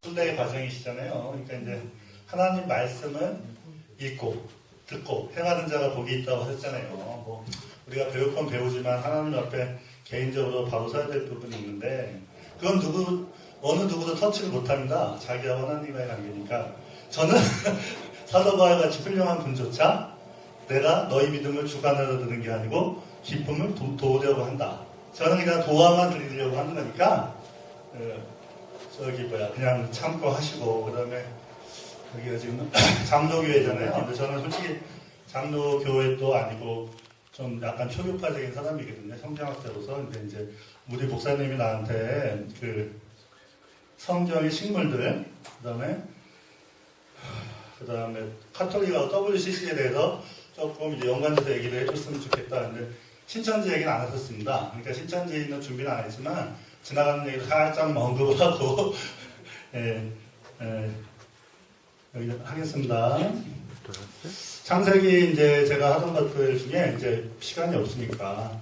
순례의 과정이시잖아요. 그러니까 이제 하나님 말씀은 읽고 듣고 행하는 자가 복이 있다고 하셨잖아요. 뭐 우리가 배울 건 배우지만 하나님 앞에 개인적으로 바로 서야 될 부분이 있는데 그건 어느 누구도 터치를 못합니다. 자기와 하나님과의 관계니까. 저는 사도 바울 같이 훌륭한 분조차 내가 너희 믿음을 주관하려 드는 게 아니고 기쁨을 도우려고 한다. 저는 그냥 도와만 드리려고 하는 거니까 그냥 참고 하시고, 그 다음에 여기가 지금 장로교회잖아요. 근데 저는 솔직히 장로교회도 아니고 좀 약간 초교파적인 사람이거든요. 성경학자로서. 근데 이제 우리 목사님이 나한테 그 성경의 식물들, 그 다음에 카톨릭하고 WCC에 대해서 조금 이제 연관돼서 얘기를 해줬으면 좋겠다. 근데 신천지 얘기는 안 하셨습니다. 그러니까 신천지에 있는 준비는 안 했지만 지나가는 얘기를 살짝 언급을 하고 여기 하겠습니다. 창세기 이제 제가 하던 것들 중에 이제 시간이 없으니까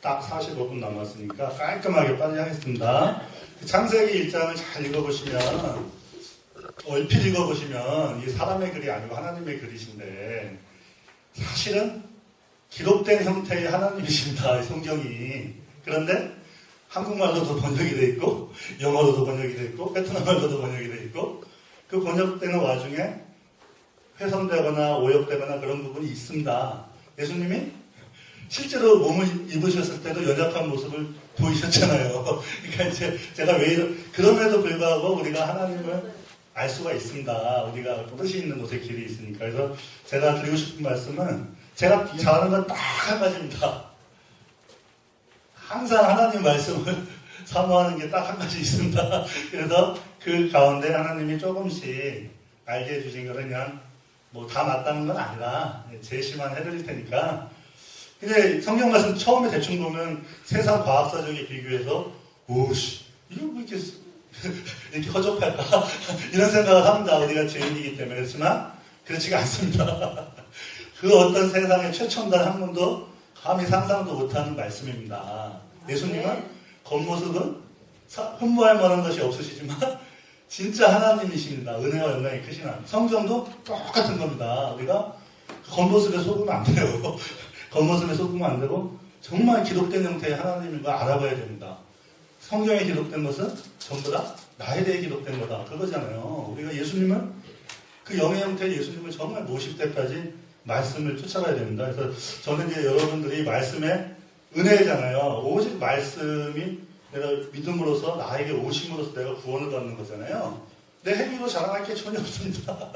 딱 45분 남았으니까 깔끔하게 빨리 하겠습니다. 창세기 1장을 잘 읽어보시면 얼핏 읽어보시면 이게 사람의 글이 아니고 하나님의 글이신데 사실은 기록된 형태의 하나님이십니다. 이 성경이. 그런데 한국말로도 번역이 돼 있고 영어로도 번역이 돼 있고 베트남말로도 번역이 돼 있고 그 번역되는 와중에 훼손되거나 오역되거나 그런 부분이 있습니다. 예수님이 실제로 몸을 입으셨을 때도 연약한 모습을 보이셨잖아요. 그러니까 이제 제가 그럼에도 불구하고 우리가 하나님을 알 수가 있습니다. 우리가 뜻이 있는 곳에 길이 있으니까. 그래서 제가 드리고 싶은 말씀은 제가 잘하는 건 딱 한 가지입니다. 항상 하나님 말씀을 사모하는 게 딱 한 가지 있습니다. 그래서 그 가운데 하나님이 조금씩 알게 해주신 거는 그냥 뭐 다 맞다는 건 아니라 제시만 해드릴 테니까. 근데 성경 말씀 처음에 대충 보면 세상 과학사적에 비교해서 오씨 이거 뭐 이렇게 허접할까 이런 생각을 합니다. 우리가 죄인이기 때문에. 그렇지만 그렇지가 않습니다. 그 어떤 세상의 최첨단 학문도 감히 상상도 못하는 말씀입니다. 예수님은 겉모습은 흠모할 만한 것이 없으시지만 진짜 하나님이십니다. 은혜와 영광이 크신 하나님. 성경도 똑같은 겁니다. 우리가 겉모습에 속으면 안 돼요. 겉모습에 속으면 안 되고 정말 기록된 형태의 하나님인 걸 알아봐야 됩니다. 성경에 기록된 것은 전부 다 나에 대해 기록된 거다. 그거잖아요. 우리가 예수님을 그 영의 형태의 예수님을 정말 모실 때까지 말씀을 쫓아가야 됩니다. 그래서 저는 이제 여러분들이 말씀의 은혜잖아요. 오직 말씀이 내가 믿음으로써 나에게 오심으로써 내가 구원을 받는 거잖아요. 내 행위로 자랑할 게 전혀 없습니다.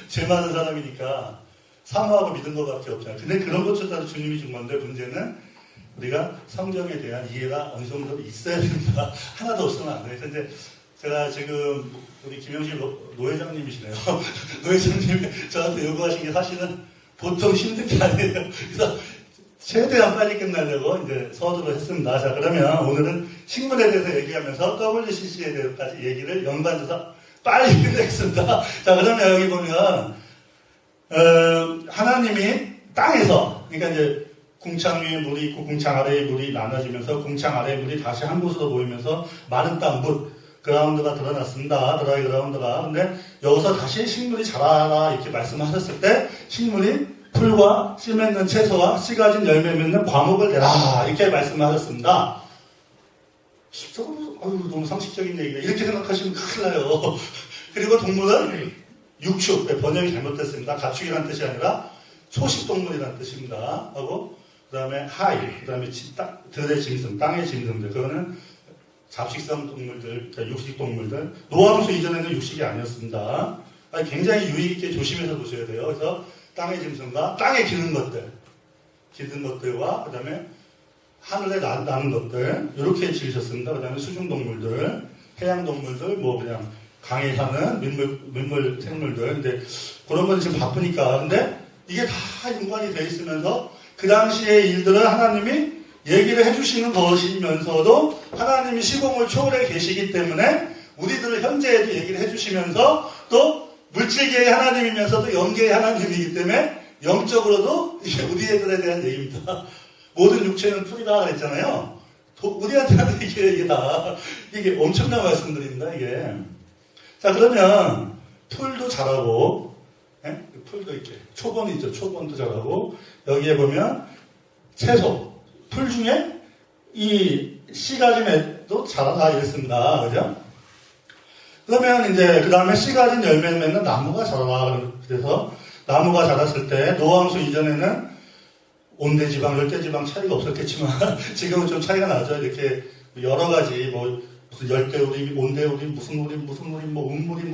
죄 많은 사람이니까 사모하고 믿은 것밖에 없잖아요. 근데 그런 것조차도 주님이 준 건데 문제는 우리가 성경에 대한 이해가 어느 정도 있어야 됩니다. 하나도 없으면 안 돼요. 근데 제가 지금 우리 김영실 노회장님이시네요. 노회장님이 저한테 요구하신 게 사실은 보통 힘든 게 아니에요. 그래서 최대한 빨리 끝내려고 이제 서두를 했습니다. 자, 그러면 오늘은 식물에 대해서 얘기하면서 WCC에 대해서까지 얘기를 연관해서 빨리 끝내겠습니다. 자, 그러면 여기 보면 하나님이 땅에서, 그러니까 이제 궁창 위에 물이 있고 궁창 아래에 물이 나눠지면서 궁창 아래의 물이 다시 한 곳으로 모이면서 마른 땅, 그라운드가 드러났습니다. 드라이 그라운드가. 근데 여기서 다시 식물이 자라라 이렇게 말씀하셨을 때 식물이 풀과 씨 맺는 채소와 씨 가진 열매 맺는 과목을 내라 이렇게 말씀하셨습니다. 너무 상식적인 얘기네. 이렇게 생각하시면 큰일 나요. 그리고 동물은 육축, 번역이 잘못됐습니다. 가축이라는 뜻이 아니라 초식동물이라는 뜻입니다. 하고 그 다음에 하이, 그 다음에 들의 짐승, 땅의 짐승들. 그거는 잡식성 동물들, 그러니까 육식 동물들. 노함수 이전에는 육식이 아니었습니다. 굉장히 유의 있게 조심해서 보셔야 돼요. 그래서 땅의 짐승과 땅에 기는 것들과 그 다음에 하늘에 나는 것들 이렇게 지으셨습니다. 그 다음에 수중 동물들, 해양 동물들, 뭐 그냥 강에 사는 민물 생물들. 근데 그런 건 지금 바쁘니까. 근데 이게 다 연관이 돼 있으면서 그 당시의 일들을 하나님이 얘기를 해주시는 것이면서도 하나님이 시공을 초월해 계시기 때문에 우리들을 현재에도 얘기를 해주시면서 또 물질계의 하나님이면서도 영계의 하나님이기 때문에 영적으로도 이게 우리들에 대한 얘기입니다. 모든 육체는 풀이다 그랬잖아요. 우리한테 하는 이게 다 이게 엄청난 말씀들입니다. 이게 자, 그러면 풀도 자라고, 예? 풀도 이렇게 초본이 있죠. 초본도 자라고, 여기에 보면 채소, 풀 중에 이 씨 가진 애도 자라다 이랬습니다. 그죠? 그러면 이제 그 다음에 씨 가진 열매를 맺는 나무가 자라라. 그래서 나무가 자랐을 때 노화함수 이전에는 온대지방, 열대지방 차이가 없었겠지만 지금은 좀 차이가 나죠. 이렇게 여러 가지 뭐 무슨 열대우림, 온대우림, 무슨 우림, 뭐 운무림,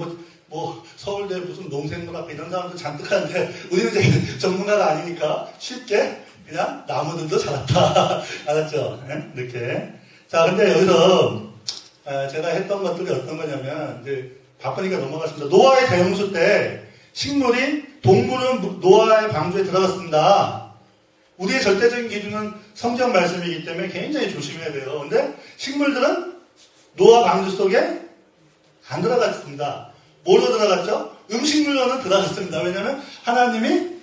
뭐 서울대 무슨 농생물학 이런 사람들 잔뜩 하는데 우리는 이제 전문가가 아니니까 쉽게 그냥 나무들도 자랐다. 알았죠? 네? 이렇게. 자, 근데 여기서 제가 했던 것들이 어떤 거냐면 이제 바쁘니까 넘어갔습니다. 노아의 대홍수 때 식물이 동물은 노아의 방주에 들어갔습니다. 우리의 절대적인 기준은 성경 말씀이기 때문에 굉장히 조심해야 돼요. 근데 식물들은 노아 방주 속에 안 들어갔습니다. 뭐로 들어갔죠? 음식물로는 들어갔습니다. 왜냐하면 하나님이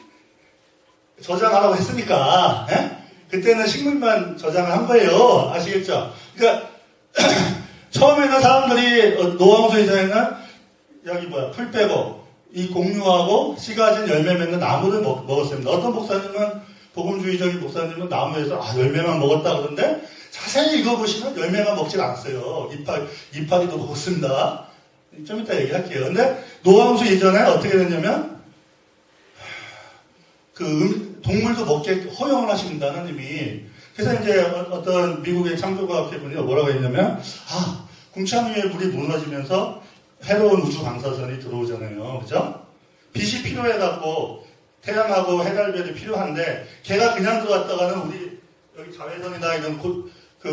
저장하라고 했으니까. 예? 그때는 식물만 저장을 한 거예요. 아시겠죠? 그러니까 처음에는 사람들이 노아홍수 이전에는 여기 풀 빼고 이 곡류하고 씨 가진 열매 맺는 나무를 먹었습니다. 어떤 목사님은 복음주의적인 목사님은 나무에서 열매만 먹었다 그러는데 자세히 읽어보시면 열매만 먹지 않았어요. 이파리도 먹었습니다. 좀 이따 얘기할게요. 근데 노아홍수 이전에 어떻게 됐냐면 동물도 먹게 허용을 하십니다. 하나님이. 그래서 이제 어떤 미국의 창조과학회 분이 뭐라고 했냐면 궁창 위에 물이 무너지면서 해로운 우주 방사선이 들어오잖아요. 그죠? 빛이 필요해갖고 태양하고 해달별이 필요한데 걔가 그냥 들어왔다가는 우리 여기 자외선이나 이런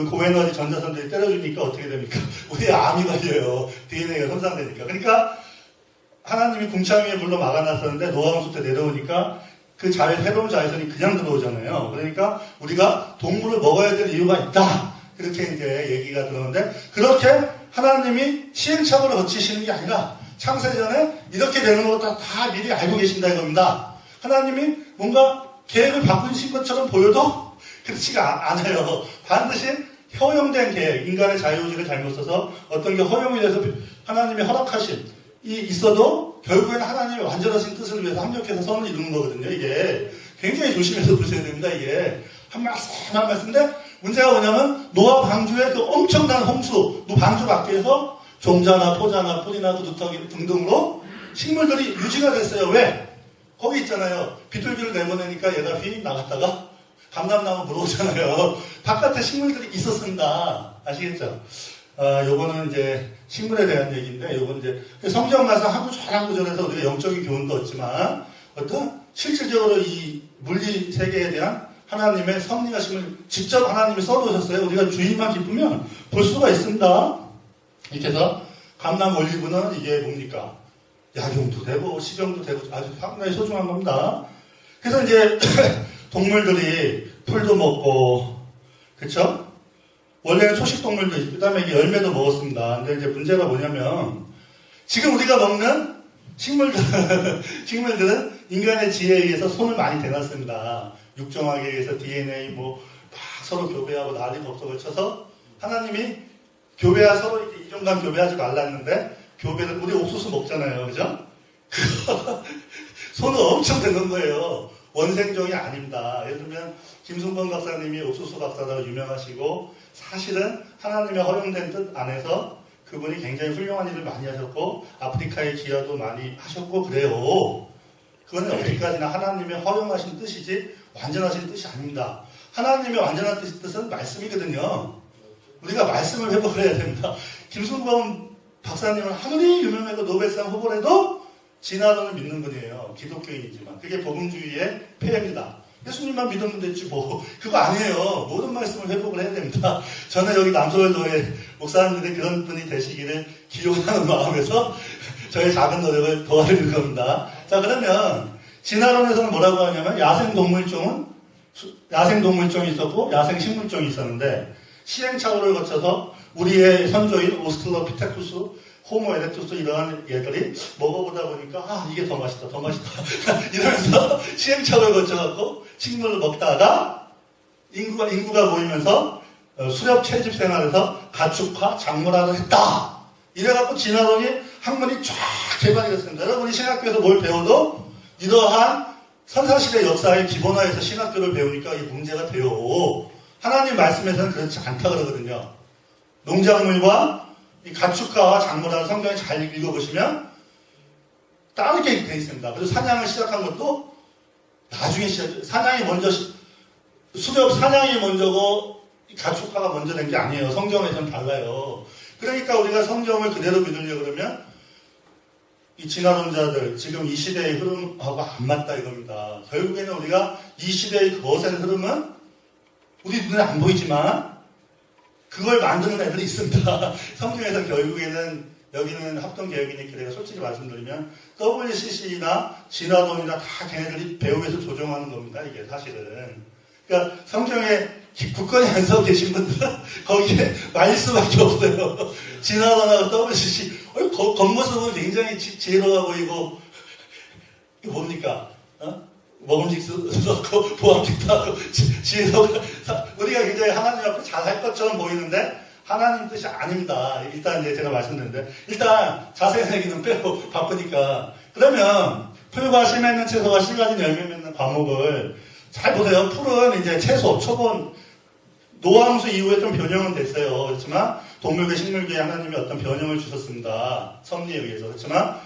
고에너지 전자선들이 때려주니까 어떻게 됩니까? 우리의 암이 걸려요. DNA가 손상되니까. 그러니까 하나님이 궁창 위에 물로 막아놨었는데 노아홍수 때 내려오니까 그 새로운 자외선이 그냥 들어오잖아요. 그러니까 우리가 동물을 먹어야 될 이유가 있다. 그렇게 이제 얘기가 들어오는데 그렇게 하나님이 시행착오를 거치시는 게 아니라 창세전에 이렇게 되는 것도 다 미리 알고 계신다 이겁니다. 하나님이 뭔가 계획을 바꾸신 것처럼 보여도 그렇지가 않아요. 반드시 허용된 계획, 인간의 자유의지를 잘못 써서 어떤 게 허용이 돼서 하나님이 허락하신 이 있어도 결국에는 하나님의 완전하신 뜻을 위해서 합력해서 선을 이루는 거거든요. 이게 굉장히 조심해서 보셔야 됩니다. 이게 한 말씀인데 문제가 뭐냐면 노아 방주의 그 엄청난 홍수, 방주 밖에서 종자나 포자나 뿌리나 두둑하기 등등으로 식물들이 유지가 됐어요. 왜? 거기 있잖아요. 비둘기를 내보내니까 얘가 휙 나갔다가 감람나무 물어오잖아요. 바깥에 식물들이 있었습니다. 아시겠죠? 요거는 이제 식물에 대한 얘기인데, 요건 이제 성경 말씀 한 구절에서 우리가 영적인 교훈도 얻지만, 어떤 실질적으로 이 물리 세계에 대한 하나님의 섭리하심을 직접 하나님이 써놓으셨어요. 우리가 주의만 깊으면 볼 수가 있습니다. 이렇게 해서 감람 올리브는 이게 뭡니까? 약용도 되고 식용도 되고 아주 상당히 소중한 겁니다. 그래서 이제 동물들이 풀도 먹고, 그쵸? 원래는 초식동물도 있고, 그 다음에 이게 열매도 먹었습니다. 근데 이제 문제가 뭐냐면, 지금 우리가 먹는 식물들은 인간의 지혜에 의해서 손을 많이 대놨습니다. 육종학에 의해서 DNA 막 서로 교배하고 난리 법석을 쳐서 하나님이 서로 이렇게 이종간 교배하지 말랐는데, 교배를, 우리 옥수수 먹잖아요. 그죠? 손을 엄청 대는 거예요. 원생종이 아닙니다. 예를 들면 김승범 박사님이 옥수수 박사라고 유명하시고 사실은 하나님의 허용된 뜻 안에서 그분이 굉장히 훌륭한 일을 많이 하셨고 아프리카에 기여도 많이 하셨고 그래요. 그건 어디까지나 하나님의 허용하신 뜻이지 완전하신 뜻이 아닙니다. 하나님의 완전한 뜻은 말씀이거든요. 우리가 말씀을 회복을 해야 됩니다. 김승범 박사님은 아무리 유명해도 노벨상 후보를 해도 진화론을 믿는 분이에요. 기독교인이지만. 그게 복음주의의 폐해입니다. 예수님만 믿으면 됐지 뭐. 그거 아니에요. 모든 말씀을 회복을 해야 됩니다. 저는 여기 남소열도의 목사님들이 그런 분이 되시기를 기원하는 마음에서 저의 작은 노력을 도와드릴 겁니다. 자, 그러면 진화론에서는 뭐라고 하냐면 야생동물종이 있었고 야생식물종이 있었는데 시행착오를 거쳐서 우리의 선조인 오스트랄로피테쿠스 호모 에렉투스 이러한 얘들이 먹어보다 보니까 이게 더 맛있다 이러면서 시행착오를 거쳐갖고 식물을 먹다가 인구가 모이면서 수렵 채집 생활에서 가축화 작물화를 했다. 이래갖고 진화론이 학문이 쫙 개발이 됐습니다. 여러분이 신학교에서 뭘 배워도 이러한 선사시대 역사의 기본화에서 신학교를 배우니까 이게 문제가 돼요. 하나님 말씀에서는 그렇지 않다 그러거든요. 농작물과 이 가축가와 작물하는 성경을 잘 읽어보시면 다르게 돼 있습니다. 그래서 사냥을 시작한 것도 나중에 사냥이 먼저, 수렵 사냥이 먼저고 가축가가 먼저 된 게 아니에요. 성경에서는 달라요. 그러니까 우리가 성경을 그대로 믿으려고 그러면 이 진화론자들, 지금 이 시대의 흐름하고 안 맞다 이겁니다. 결국에는 우리가 이 시대의 거센 흐름은 우리 눈에 안 보이지만 그걸 만드는 애들이 있습니다. 성경에서 결국에는 여기는 합동개혁이니 그래요. 솔직히 말씀드리면 WCC나 진화론이나 다 걔네들이 배우에서 조정하는 겁니다. 이게 사실은. 그러니까 성경에 굳건히 안 서 계신 분들은 거기에 말릴 수밖에 없어요. 진화론하고 WCC 겉모습은 굉장히 지혜로워 보이고 이게 뭡니까? 먹음직스럽고 보암직도 하고 지혜로워 우리가 굉장히 하나님 앞에 잘할 것처럼 보이는데 하나님 뜻이 아닙니다. 일단 이제 제가 말씀드렸는데 일단 자세한 얘기는 빼고 바쁘니까 그러면 풀과 씨 맺는 채소가 씨 가진 열매 맺는 과목을 잘 보세요. 풀은 이제 채소, 초본 노아함수 이후에 좀 변형은 됐어요. 그렇지만 동물계 식물계에 하나님이 어떤 변형을 주셨습니다. 섭리에 의해서. 그렇지만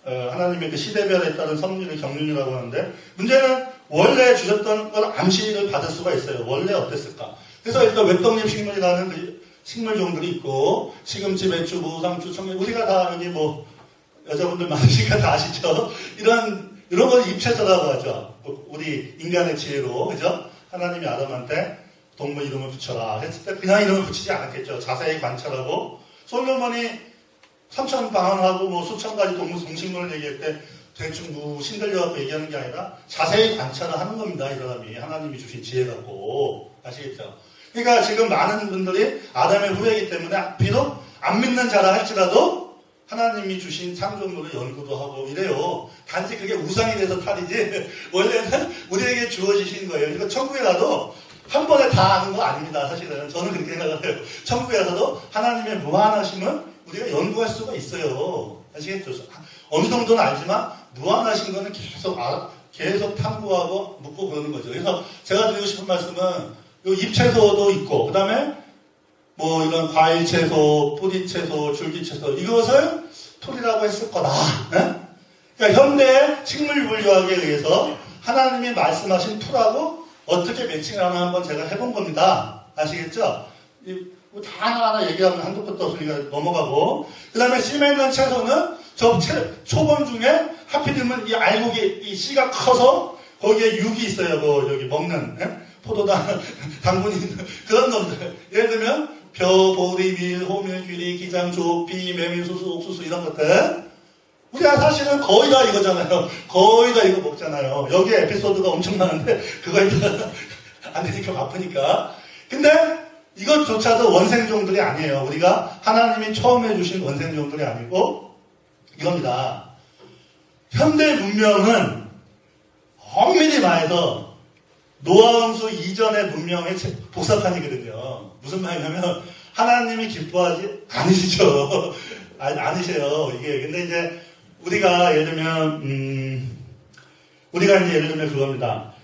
하나님의 그 시대별에 따른 섭리를 경륜이라고 하는데 문제는 원래 주셨던 걸 암시를 받을 수가 있어요. 원래 어땠을까? 그래서 일단 외떡잎 식물이라는 그 식물종들이 있고 시금치, 배추, 무, 상추, 청양 우리가 다 여기 뭐 여자분들 많으시니까 다 아시죠? 이런 걸 입체서라고 하죠. 우리 인간의 지혜로 그죠? 하나님이 아담한테 동물 이름을 붙여라 했을 때 그냥 이름을 붙이지 않았겠죠. 자세히 관찰하고 솔로몬이 3천 방언하고 뭐 수천 가지 동식물을 얘기할 때 대충 신들려갖고 얘기하는 게 아니라 자세히 관찰을 하는 겁니다. 이 사람이 하나님이 주신 지혜 갖고 아시겠죠? 그러니까 지금 많은 분들이 아담의 후예이기 때문에 비록 안 믿는 자라 할지라도 하나님이 주신 창조물을 연구도 하고 이래요. 단지 그게 우상이 돼서 탈이지 원래는 우리에게 주어지신 거예요. 그러니까 천국에 가도 한 번에 다 아는 거 아닙니다. 사실은 저는 그렇게 생각해요. 천국에 가서도 하나님의 무한하심은 우리가 연구할 수가 있어요. 아시겠죠? 어느 정도는 알지만 무한하신 거는 계속 탐구하고 묻고 그러는 거죠. 그래서 제가 드리고 싶은 말씀은 요 잎채소도 있고 그 다음에 뭐 이런 과일채소, 뿌리채소, 줄기채소 이것을 풀이라고 했을 거다. 네? 그러니까 현대 식물분류학에 의해서 하나님이 말씀하신 풀하고 어떻게 매칭하나 한번 제가 해본 겁니다. 아시겠죠? 다 하나하나 얘기하면 한두 끝도 없으니까 넘어가고 그 다음에 씨 맺는 채소는 저 초본 중에 하필이면 이 알곡이 이 씨가 커서 거기에 육이 있어요. 뭐 여기 먹는 포도당 당분이 있는 그런 놈들 예를 들면 벼, 보리, 밀, 호밀, 귀리, 기장, 조피, 메밀, 수수, 옥수수 이런 것들 우리가 사실은 거의 다 이거잖아요. 거의 다 이거 먹잖아요. 여기에 에피소드가 엄청 많은데 그거 일단 안 되니까 바쁘니까 근데 이것조차도 원생종들이 아니에요. 우리가 하나님이 처음 해주신 원생종들이 아니고 이겁니다. 현대 문명은 엄밀히 말해서 노아함수 이전의 문명의 복사판이거든요. 무슨 말이냐면 하나님이 기뻐하지 않으시죠. 않으세요. 이게 근데 이제 우리가 예를 들면 예를 들면 그겁니다.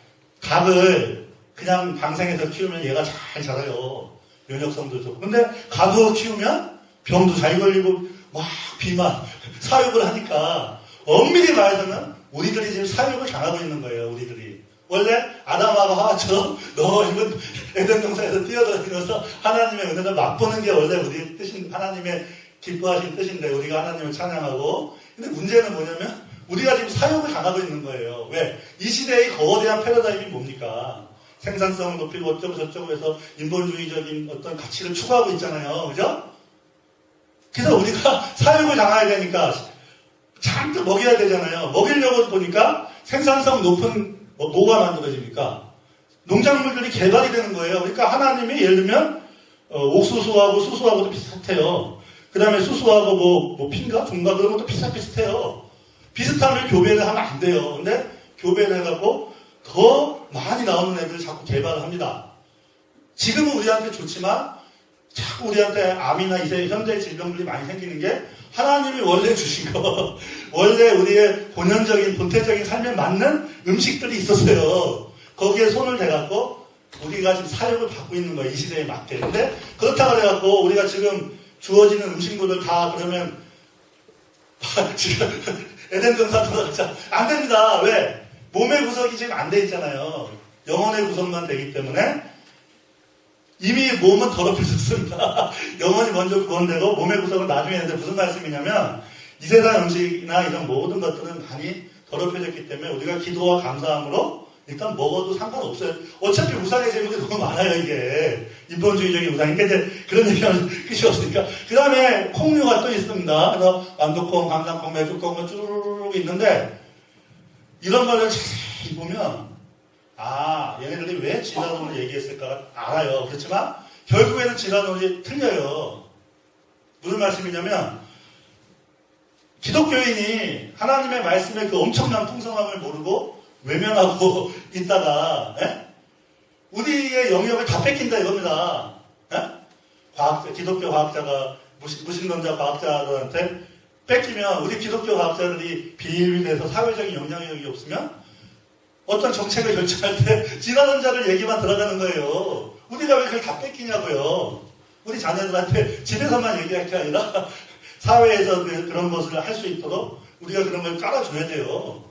닭을 그냥 방생해서 키우면 얘가 잘 자라요. 면역성도 좋고. 근데 가두어 키우면 병도 잘 걸리고 막 비만 사육을 하니까 엄밀히 말해서는 우리들이 지금 사육을 당하고 있는 거예요. 우리들이. 원래 아담하고 하와처럼 너 이건 에덴 동산에서 뛰어다니면서 하나님의 은혜를 맛보는 게 원래 우리 뜻인 하나님의 기뻐하신 뜻인데 우리가 하나님을 찬양하고 근데 문제는 뭐냐면 우리가 지금 사육을 당하고 있는 거예요. 왜? 이 시대의 거대한 패러다임이 뭡니까? 생산성을 높이고 어쩌고 저쩌고 해서 인본주의적인 어떤 가치를 추구하고 있잖아요. 그죠? 그래서 우리가 사육을 당해야 되니까 잔뜩 먹여야 되잖아요. 먹이려고 보니까 생산성 높은 뭐가 만들어집니까? 농작물들이 개발이 되는 거예요. 그러니까 하나님이 예를 들면 옥수수하고 수수하고도 비슷해요. 그 다음에 수수하고 뭐 핀가? 종가 그런 것도 비슷해요. 비슷하면 교배를 하면 안 돼요. 근데 교배를 해갖고 더 많이 나오는 애들을 자꾸 개발을 합니다. 지금은 우리한테 좋지만 자꾸 우리한테 암이나 이제 현대 질병들이 많이 생기는 게 하나님이 원래 주신 거, 원래 우리의 본연적인, 본태적인 삶에 맞는 음식들이 있었어요. 거기에 손을 대갖고 우리가 지금 사역을 받고 있는 거예요. 이 시대에 맞게. 근데 그렇다고 해갖고 우리가 지금 주어지는 음식물을 다 그러면 지금 에덴 동산 돌아가자. 안 됩니다. 왜? 몸의 구성이 지금 안 돼 있잖아요. 영혼의 구성만 되기 때문에 이미 몸은 더럽혀졌습니다. 영혼이 먼저 구원되고 몸의 구성은 나중에 했는데 무슨 말씀이냐면 이 세상 음식이나 이런 모든 것들은 많이 더럽혀졌기 때문에 우리가 기도와 감사함으로 일단 먹어도 상관없어요. 어차피 우상의 제물이 너무 많아요, 이게. 인본주의적인 우상이니까 이제 그런 얘기하면 끝이 없으니까. 그 다음에 콩류가 또 있습니다. 그래서 완두콩, 강낭콩, 메주콩, 쭈루루루 있는데 이런 거를 자세히 보면 얘네들이 왜 진화론을 얘기했을까 알아요. 그렇지만 결국에는 진화론이 틀려요. 무슨 말씀이냐면 기독교인이 하나님의 말씀의 그 엄청난 풍성함을 모르고 외면하고 있다가 우리의 영역을 다 뺏긴다 이겁니다. 기독교 과학자가 무신론자 과학자들한테 뺏기면 우리 기독교 과학자들이 비일비돼서 사회적인 영향력이 없으면 어떤 정책을 결정할 때 진화론자들 얘기만 들어가는 거예요. 우리가 왜 그걸 다 뺏기냐고요. 우리 자녀들한테 집에서만 얘기할 게 아니라 사회에서 그런 것을 할 수 있도록 우리가 그런 걸 깔아줘야 돼요.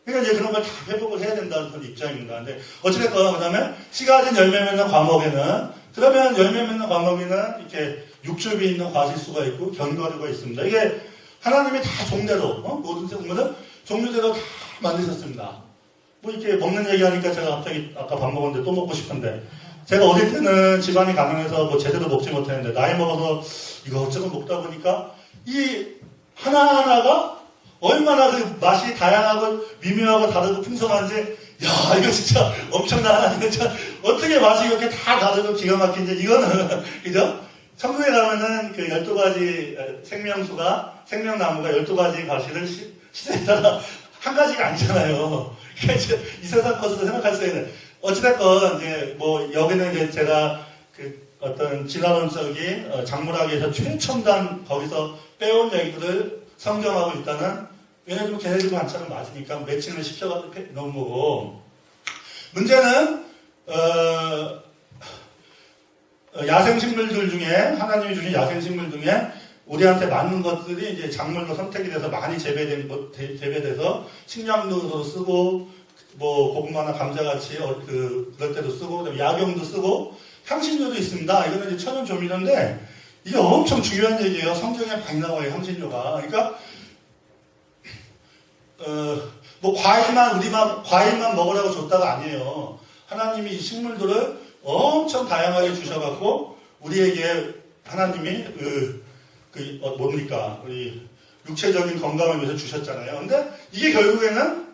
그러니까 이제 그런 걸 다 회복을 해야 된다는 그런 입장입니다. 근데 어찌됐건 그다음에 씨가 가진 열매 맺는 과목에는 그러면 열매 맺는 과목에는 이렇게 육즙이 있는 과실수가 있고 견과류가 있습니다. 이게 하나님이 다 종대로 모든 생물은 종류대로 다 만드셨습니다. 뭐 이렇게 먹는 얘기하니까 제가 갑자기 아까 밥 먹었는데 또 먹고 싶은데 제가 어릴 때는 집안이 가난해서 뭐 제대로 먹지 못했는데 나이 먹어서 이것저것 먹다 보니까 이 하나하나가 얼마나 그 맛이 다양하고 미묘하고 다르고 풍성한지 야 이거 진짜 엄청나다. 이거 진짜 어떻게 맛이 이렇게 다 다르고 기가 막힌지 이거는 그죠? 천국에 가면은 그 12가지 생명나무가 12가지 과실을 시대에다가 한 가지가 아니잖아요. 그러니까 이제 이 세상 것으로 생각할 수 있는 어찌됐건 이제 뭐 여기는 이제 제가 그 어떤 진화론적인 작물학에서 최첨단 거기서 빼온 얘기들을 성경하고 일단은 얘네들 걔네들도 한참 맞으니까 매칭을 시켜가지고 넣은 거고 문제는 야생식물들 중에 하나님이 주신 야생식물 중에 우리한테 맞는 것들이 이제 작물로 선택이 돼서 많이 재배돼서 식량로도 쓰고 뭐 고구마나 감자같이 그럴 때도 쓰고 그다음에 약용도 쓰고 향신료도 있습니다. 이거는 이제 천연 조미료인데 이게 엄청 중요한 얘기예요. 성경에 많이 나와요, 향신료가. 그러니까 뭐 과일만 먹으라고 줬다가 아니에요. 하나님이 이 식물들을 엄청 다양하게 주셔갖고 우리에게 하나님이 뭡니까? 우리 육체적인 건강을 위해서 주셨잖아요. 근데 이게 결국에는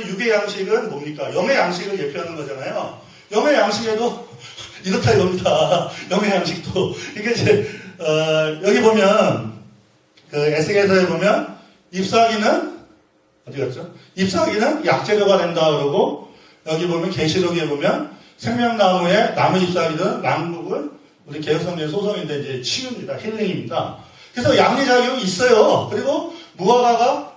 육의 양식은 뭡니까? 영의 양식을 예표하는 거잖아요. 영의 양식에도 이렇다 이겁니다. 영의 양식도. 이게 이제, 여기 보면, 에스겔서에 보면, 잎사귀는, 어디 갔죠? 잎사귀는 약재료가 된다 그러고, 여기 보면, 계시록에 보면, 생명나무의 나무 잎사귀는 만국을 우리 개혁성경의 소성인데 이제 치유입니다. 힐링입니다. 그래서 양리작용이 있어요. 그리고 무화과가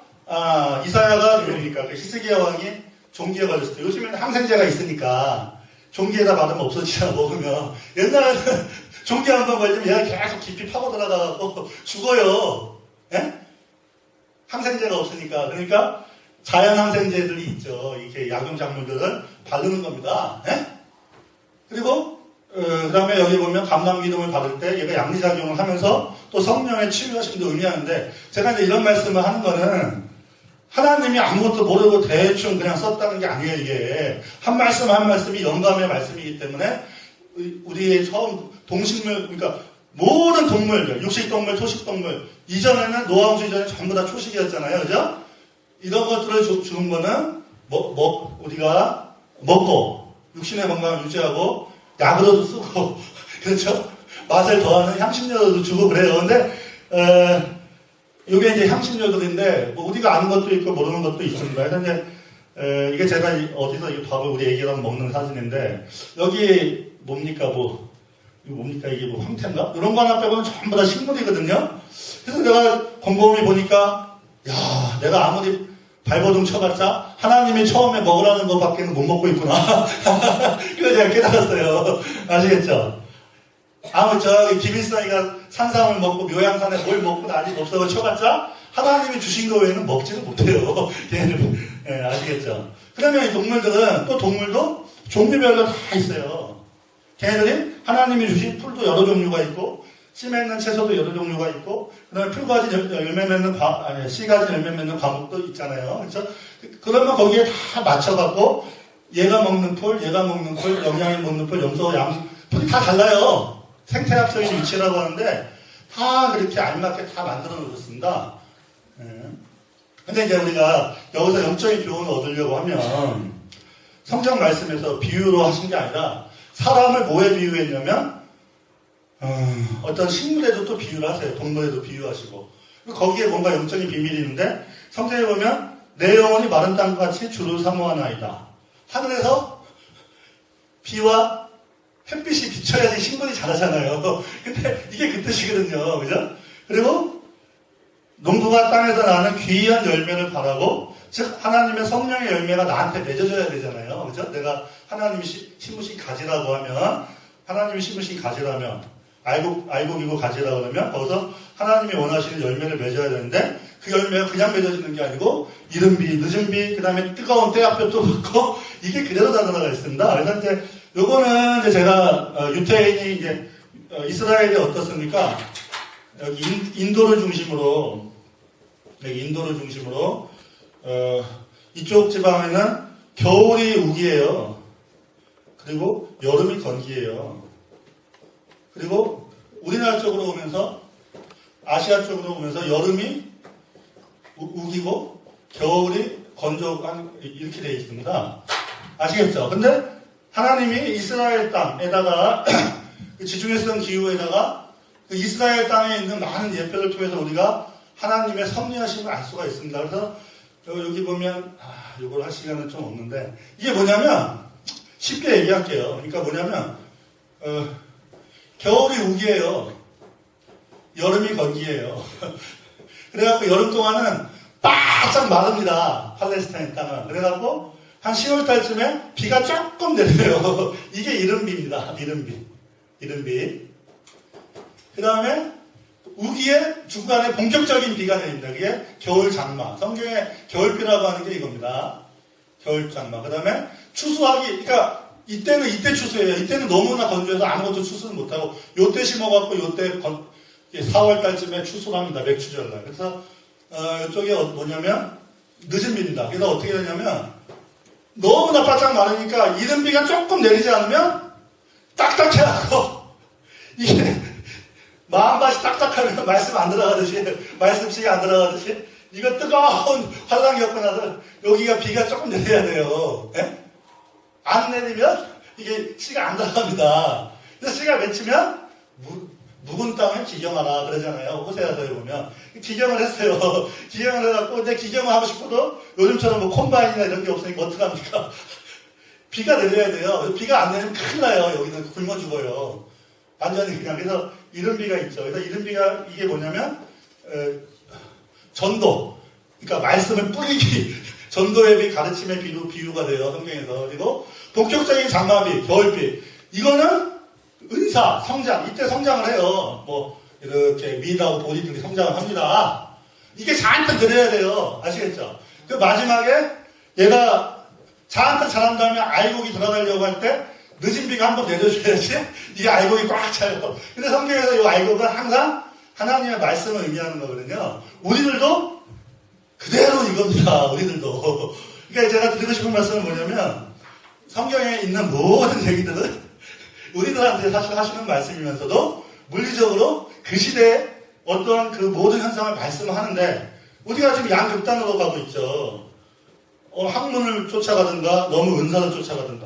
이사야가 그러니까 그 히스기야 왕이 종기에 걸렸을 때 요즘에는 항생제가 있으니까 종기에다 받으면 없어지잖아 먹으면. 옛날에는 종기 한 번 걸리면 얘가 계속 깊이 파고 들어가고 죽어요. 예? 항생제가 없으니까. 그러니까 자연 항생제들이 있죠. 이렇게 약용작물들을 바르는 겁니다. 예? 그리고 그 다음에 여기 보면 감람기름을 받을 때 얘가 양리작용을 하면서 또 성령의 치유하심도 의미하는데 제가 이제 이런 말씀을 하는 거는 하나님이 아무것도 모르고 대충 그냥 썼다는 게 아니에요. 이게 한 말씀 한 말씀이 영감의 말씀이기 때문에 우리의 처음 동식물 그러니까 모든 동물들 육식동물 초식동물 이전에는 노아홍수 이전에 전부 다 초식이었잖아요. 그죠? 이런 것들을 주는 거는 우리가 먹고 육신의 건강을 유지하고 약으로도 쓰고, 그렇죠? 맛을 더하는 향신료도 주고 그래요. 근데, 이게 이제 향신료들인데, 뭐 우리가 아는 것도 있고 모르는 것도 있습니다. 그래서 이제, 이게 제가 어디서 이 밥을 우리 애기랑 먹는 사진인데, 여기 뭡니까, 이거 뭡니까, 이게 뭐 황태인가? 이런 거 하나 빼고는 전부 다 식물이거든요? 그래서 내가 곰곰이 보니까, 야, 내가 아무리 발버둥 쳐봤자 하나님이 처음에 먹으라는 것밖에는 못 먹고 있구나. 그래서 제가 깨달았어요. 아시겠죠? 저기 김일성이가 산삼을 먹고 묘양산에 뭘 먹고 난리 없어서 쳐봤자 하나님이 주신 거 외에는 먹지는 못해요. 걔는, 예, 아시겠죠? 그러면 이 동물들은, 또 동물도 종류별로 다 있어요. 걔네들이 하나님이 주신 풀도 여러 종류가 있고, 씨 맺는 채소도 여러 종류가 있고, 그 다음에 풀가지 열매 맺는 씨가지 열매 맺는 과목도 있잖아요. 그렇죠? 그러면 거기에 다 맞춰갖고, 얘가 먹는 풀, 영양이 먹는 풀, 염소, 풀이 다 달라요. 생태학적인 위치라고 하는데, 다 그렇게 알맞게 다 만들어 놓으셨습니다. 근데 이제 우리가 여기서 영적인 교훈을 얻으려고 하면, 성경 말씀에서 비유로 하신 게 아니라, 사람을 뭐에 비유했냐면, 어떤 식물에도 또 비유를 하세요. 동물에도 비유하시고. 거기에 뭔가 영적인 비밀이 있는데, 성경에 보면, 내 영혼이 마른 땅같이 주를 사모하나이다. 하늘에서 비와 햇빛이 비쳐야지 식물이 자라잖아요. 근데 이게 그 뜻이거든요. 그죠? 그리고 농부가 땅에서 나는 귀한 열매를 바라고, 즉 하나님의 성령의 열매가 나한테 맺어져야 되잖아요. 그죠? 내가 하나님이 심으신 가지라고 하면, 하나님이 심으신 가지라면, 알곡이고 가지라고 하면 거기서 하나님이 원하시는 열매를 맺어야 되는데, 그 열매가 그냥 맺어지는 게 아니고 이른 비, 늦은 비, 그 다음에 뜨거운 때압볕도 붙고, 이게 그대로 다 들어가 있습니다. 그래서 이제 요거는 이제 제가 유태인이 이제 이스라엘이 어떻습니까? 여기 인도를 중심으로 이쪽 지방에는 겨울이 우기예요. 그리고 여름이 건기예요. 그리고 우리나라 쪽으로 오면서, 아시아 쪽으로 오면서 여름이 우기고 겨울이 건조한, 이렇게 되어 있습니다. 아시겠죠? 근데 하나님이 이스라엘 땅에다가 그 지중해성 기후에다가 그 이스라엘 땅에 있는 많은 예표를 통해서 우리가 하나님의 섭리하심을 알 수가 있습니다. 그래서 여기 보면 이걸 할 시간은 좀 없는데, 이게 뭐냐면 쉽게 얘기할게요. 그러니까 뭐냐면 겨울이 우기예요. 여름이 건기예요. 그래갖고 여름 동안은 바짝 마릅니다. 팔레스타인 땅은. 그래갖고 한 10월 달쯤에 비가 조금 내려요. 이게 이른비입니다. 이른비. 그 다음에 우기에 중간에 본격적인 비가 내립니다. 그게 겨울 장마. 성경에 겨울비라고 하는 게 이겁니다. 겨울 장마. 그 다음에 추수하기, 그러니까 이때는 이때 추수해요. 이때는 너무나 건조해서 아무것도 추수를 못하고, 요때 심어갖고 요때 4월 달쯤에 추수를 합니다. 맥추절날. 그래서 이쪽이 뭐냐면 늦은 비입니다. 그래서 어떻게 되냐면 너무나 바짝 마르니까 이른 비가 조금 내리지 않으면 딱딱해하고, 이게 마음밭이 딱딱하면 말씀 안 들어가듯이, 말씀씨가 안 들어가듯이, 이거 뜨거운 환란 겪고 나서 여기가 비가 조금 내려야 돼요. 예? 안 내리면 이게 씨가 안 들어갑니다. 그래서 씨가 맺히면 묵은 땅을 기경하라 그러잖아요. 호세아서에 보면. 기경을 했어요. 기경을 해갖고, 근데 기경을 하고 싶어도 요즘처럼 뭐 콤바인이나 이런 게 없으니까 어떡합니까? 비가 내려야 돼요. 비가 안 내리면 큰일 나요. 여기는 굶어 죽어요. 완전히 그냥. 그래서 이른비가 있죠. 그래서 이른비가 이게 뭐냐면, 전도. 그러니까 말씀을 뿌리기. 전도의 비, 가르침의 비유가 돼요. 성경에서. 그리고 본격적인 장마비, 겨울비. 이거는 은사, 성장. 이때 성장을 해요. 뭐 이렇게 미인하고 보디들이 성장을 합니다. 이게 잔뜩 그려야 돼요. 아시겠죠? 그 마지막에 얘가 잔뜩 자란 다음에 알곡이 들어가려고 할 때 늦은 비가 한번 내려줘야지 이게 알곡이 꽉 차요. 근데 성경에서 이 알곡은 항상 하나님의 말씀을 의미하는 거거든요. 우리들도 그대로 이겁니다. 우리들도. 그러니까 제가 드리고 싶은 말씀은 뭐냐면, 성경에 있는 모든 얘기들은 우리들한테 사실 하시는 말씀이면서도 물리적으로 그 시대에 어떠한 그 모든 현상을 말씀을 하는데, 우리가 지금 양극단으로 가고 있죠. 학문을 쫓아가든가 너무 은사를 쫓아가든가.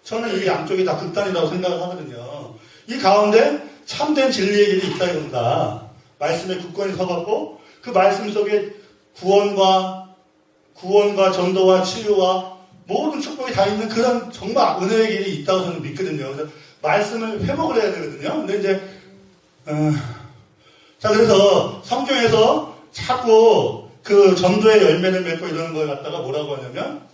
저는 이 양쪽이 다 극단이라고 생각을 하거든요. 이 가운데 참된 진리의 길이 있다 이겁니다. 말씀에 굳건히 서갖고 그 말씀 속에 구원과 구원과 전도와 치유와 모든 축복이 다 있는 그런 정말 은혜의 길이 있다고 저는 믿거든요. 그래서 말씀을 회복을 해야 되거든요. 근데 이제 자, 그래서 성경에서 자꾸 그 전도의 열매를 맺고 이러는 걸 갖다가 뭐라고 하냐면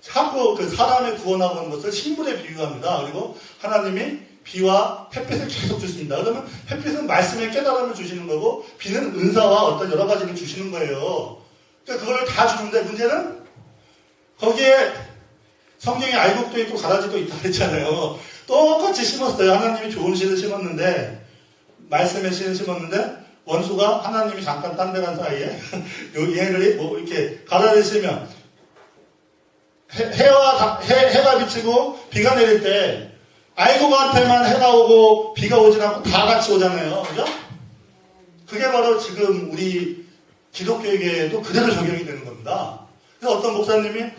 자꾸 그 사람의 구원하고 하는 것을 식물에 비유합니다. 그리고 하나님이 비와 햇빛을 계속 주십니다. 그러면 햇빛은 말씀의 깨달음을 주시는 거고 비는 은사와 어떤 여러 가지를 주시는 거예요. 그러니까 그걸 다 주는데 문제는 거기에 성경에 알곡도 있고 가라지도 있다 그랬잖아요. 똑같이 심었어요. 하나님이 좋은 씨를 심었는데 말씀의 씨를 심었는데 원수가 하나님이 잠깐 딴 데 간 사이에 얘를 뭐 이렇게 가라를 쓰면 해가 비치고 비가 내릴 때 알곡한테만 해가 오고 비가 오진 않고 다 같이 오잖아요. 그죠? 그게 바로 지금 우리 기독교에게도 그대로 적용이 되는 겁니다. 그래서 어떤 목사님이